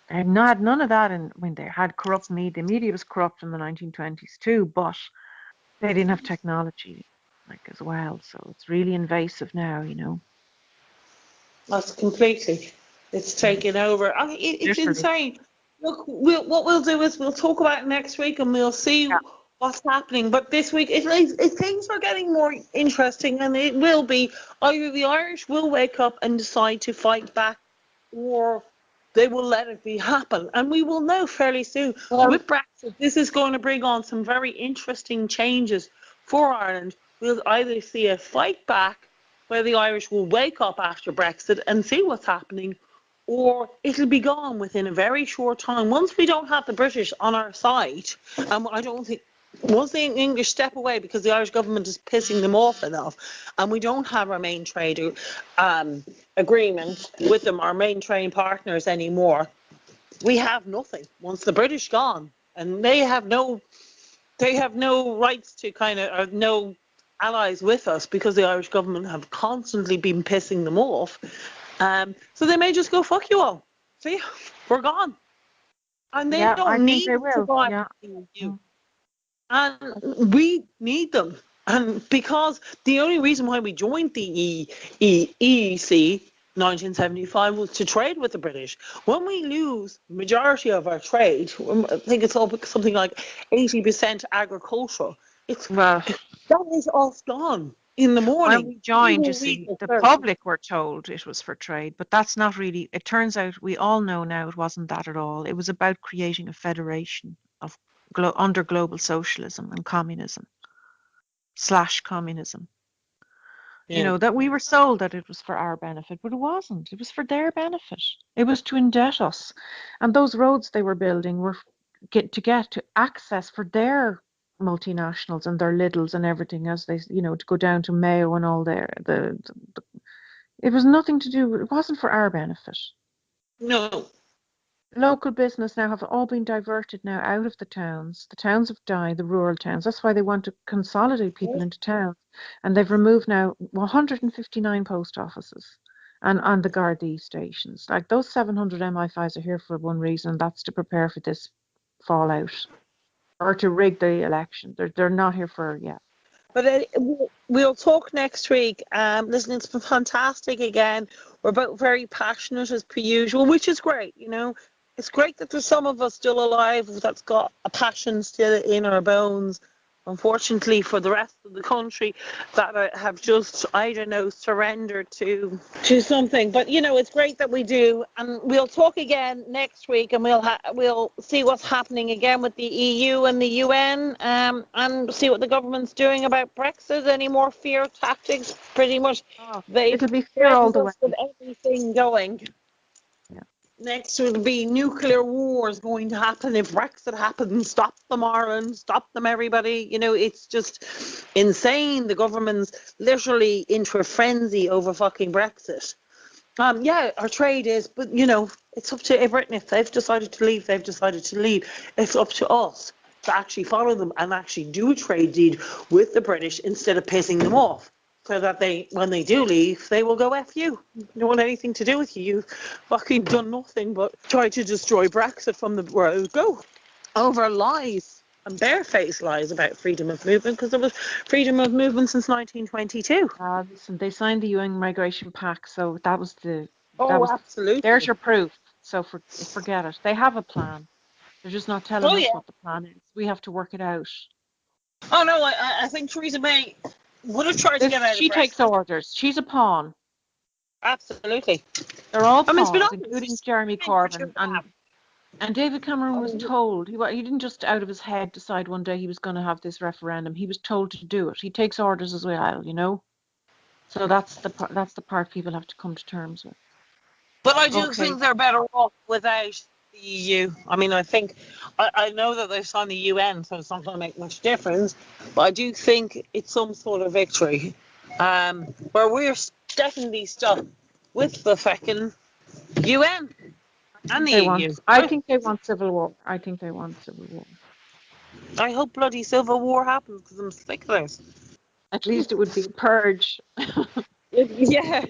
They had not none of that when they had corrupt media. Media was corrupt in the 1920s too, but they didn't have technology as well. So it's really invasive now. That's completely. It's Mm. taken over. It's Literally. insane. Look, what we'll do is we'll talk about it next week and we'll see Yeah. what's happening. But this week, things are getting more interesting, and it will be either the Irish will wake up and decide to fight back, or they will let it be happen. And we will know fairly soon. Well, With Brexit, this is going to bring on some very interesting changes for Ireland. We'll either see a fight back where the Irish will wake up after Brexit and see what's happening, or it'll be gone within a very short time. Once we don't have the British on our side, and I don't think, once the English step away because the Irish government is pissing them off enough, and we don't have our main trade agreement with them, our main trade partners anymore, we have nothing. Once the British gone, and they have no rights to or no allies with us because the Irish government have constantly been pissing them off. So they may just go, fuck you all. See, we're gone. And they yeah, I don't think need they to will. buy Yeah. the EU. And we need them. And because the only reason why we joined the EEC 1975 was to trade with the British. When we lose majority of our trade, I think it's all something like 80% agricultural, Well, that is all gone in the when morning. we joined, you People read see, the the search. public were told it was for trade, but that's not really, it turns out we all know now it wasn't that at all. It was about creating a federation of under global socialism and communism / communism. You Yeah. know, that we were sold that it was for our benefit, but it wasn't. It was for their benefit. It was to indebt us. And those roads they were building were to access for their multinationals and their Lidls and everything as they, you know, to go down to Mayo and all their, it was nothing to do, it wasn't for our benefit. No. Local business now have all been diverted now out of the towns. The towns have died, the rural towns. That's why they want to consolidate people into towns. And they've removed now 159 post offices and the Gardaí stations. Like those 700 MI5s are here for one reason, and that's to prepare for this fallout or to rig the election. They're not here for, yeah. But we'll talk next week. Listen, it's been fantastic again. We're both very passionate as per usual, which is great. You know, it's great that there's some of us still alive that's got a passion still in our bones. Unfortunately, for the rest of the country, that have just, I don't know, surrendered to something. But you know, it's great that we do, and we'll talk again next week, and we'll see what's happening again with the EU and the UN, and see what the government's doing about Brexit. Any more fear tactics? Pretty much, Oh, they've it'll be fear all threatened the way. us with everything going. Yeah. Next will be nuclear wars going to happen if Brexit happens. Stop them, Ireland. Stop them, everybody. You know, it's just insane. The government's literally into a frenzy over fucking Brexit. Yeah, our trade is, but you know, it's up to Britain. If they've decided to leave, they've decided to leave. It's up to us to actually follow them and actually do a trade deed with the British instead of pissing them off. So that when they do leave, they will go F you. We don't want anything to do with you. You've fucking done nothing but try to destroy Brexit from the world. Go over lies and barefaced lies about freedom of movement, because there was freedom of movement since 1922. Listen, they signed the UN Migration Pact, so that was Oh, absolutely. there's your proof. So forget it. They have a plan. They're just not telling Oh us yeah. what the plan is. We have to work it out. Oh no, I think Theresa May would have tried to get out of She takes Brexit. orders. She's a pawn. Absolutely. They're all I mean, it's been pawns, including obvious. Jeremy Corbyn. And David Cameron I was mean, told, he didn't just out of his head decide one day he was going to have this referendum. He was told to do it. He takes orders as well, you know. So that's the part people have to come to terms with. but I do Okay. think they're better off without the EU. I mean, I know that they've signed the UN, so it's not going to make much difference. But I do think it's some sort of victory, where we're definitely stuck with the fucking UN and the EU. I think they want civil war. I think they want civil war. I hope bloody civil war happens because I'm sick of this. At least it would be a purge. Yeah,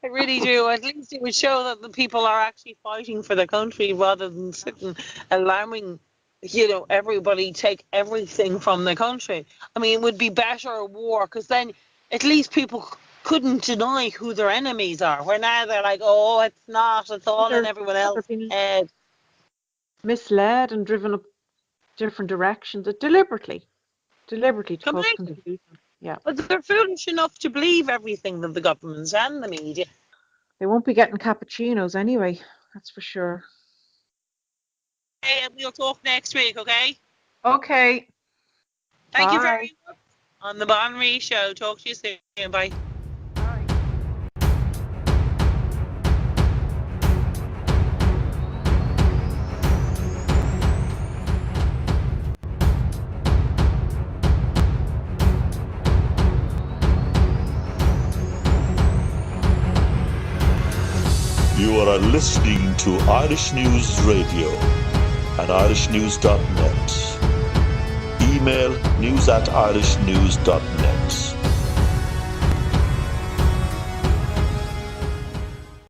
I really do. At least it would show that the people are actually fighting for the country rather than sitting allowing, you know, everybody take everything from the country. I mean, it would be better a war because then at least people couldn't deny who their enemies are. Where now they're like, oh, it's not. It's all in everyone They're else's being head. misled and driven up different directions deliberately to cause Completely. confusion. Yeah. But they're foolish enough to believe everything that the governments and the media. They won't be getting cappuccinos anyway. that's for sure. Hey, and we'll talk next week, okay? Okay. Thank you Bye. very much. On the Banrion Show. Talk to you soon. Bye. Bye. You are listening to Irish News Radio at irishnews.net. Email news@irishnews.net.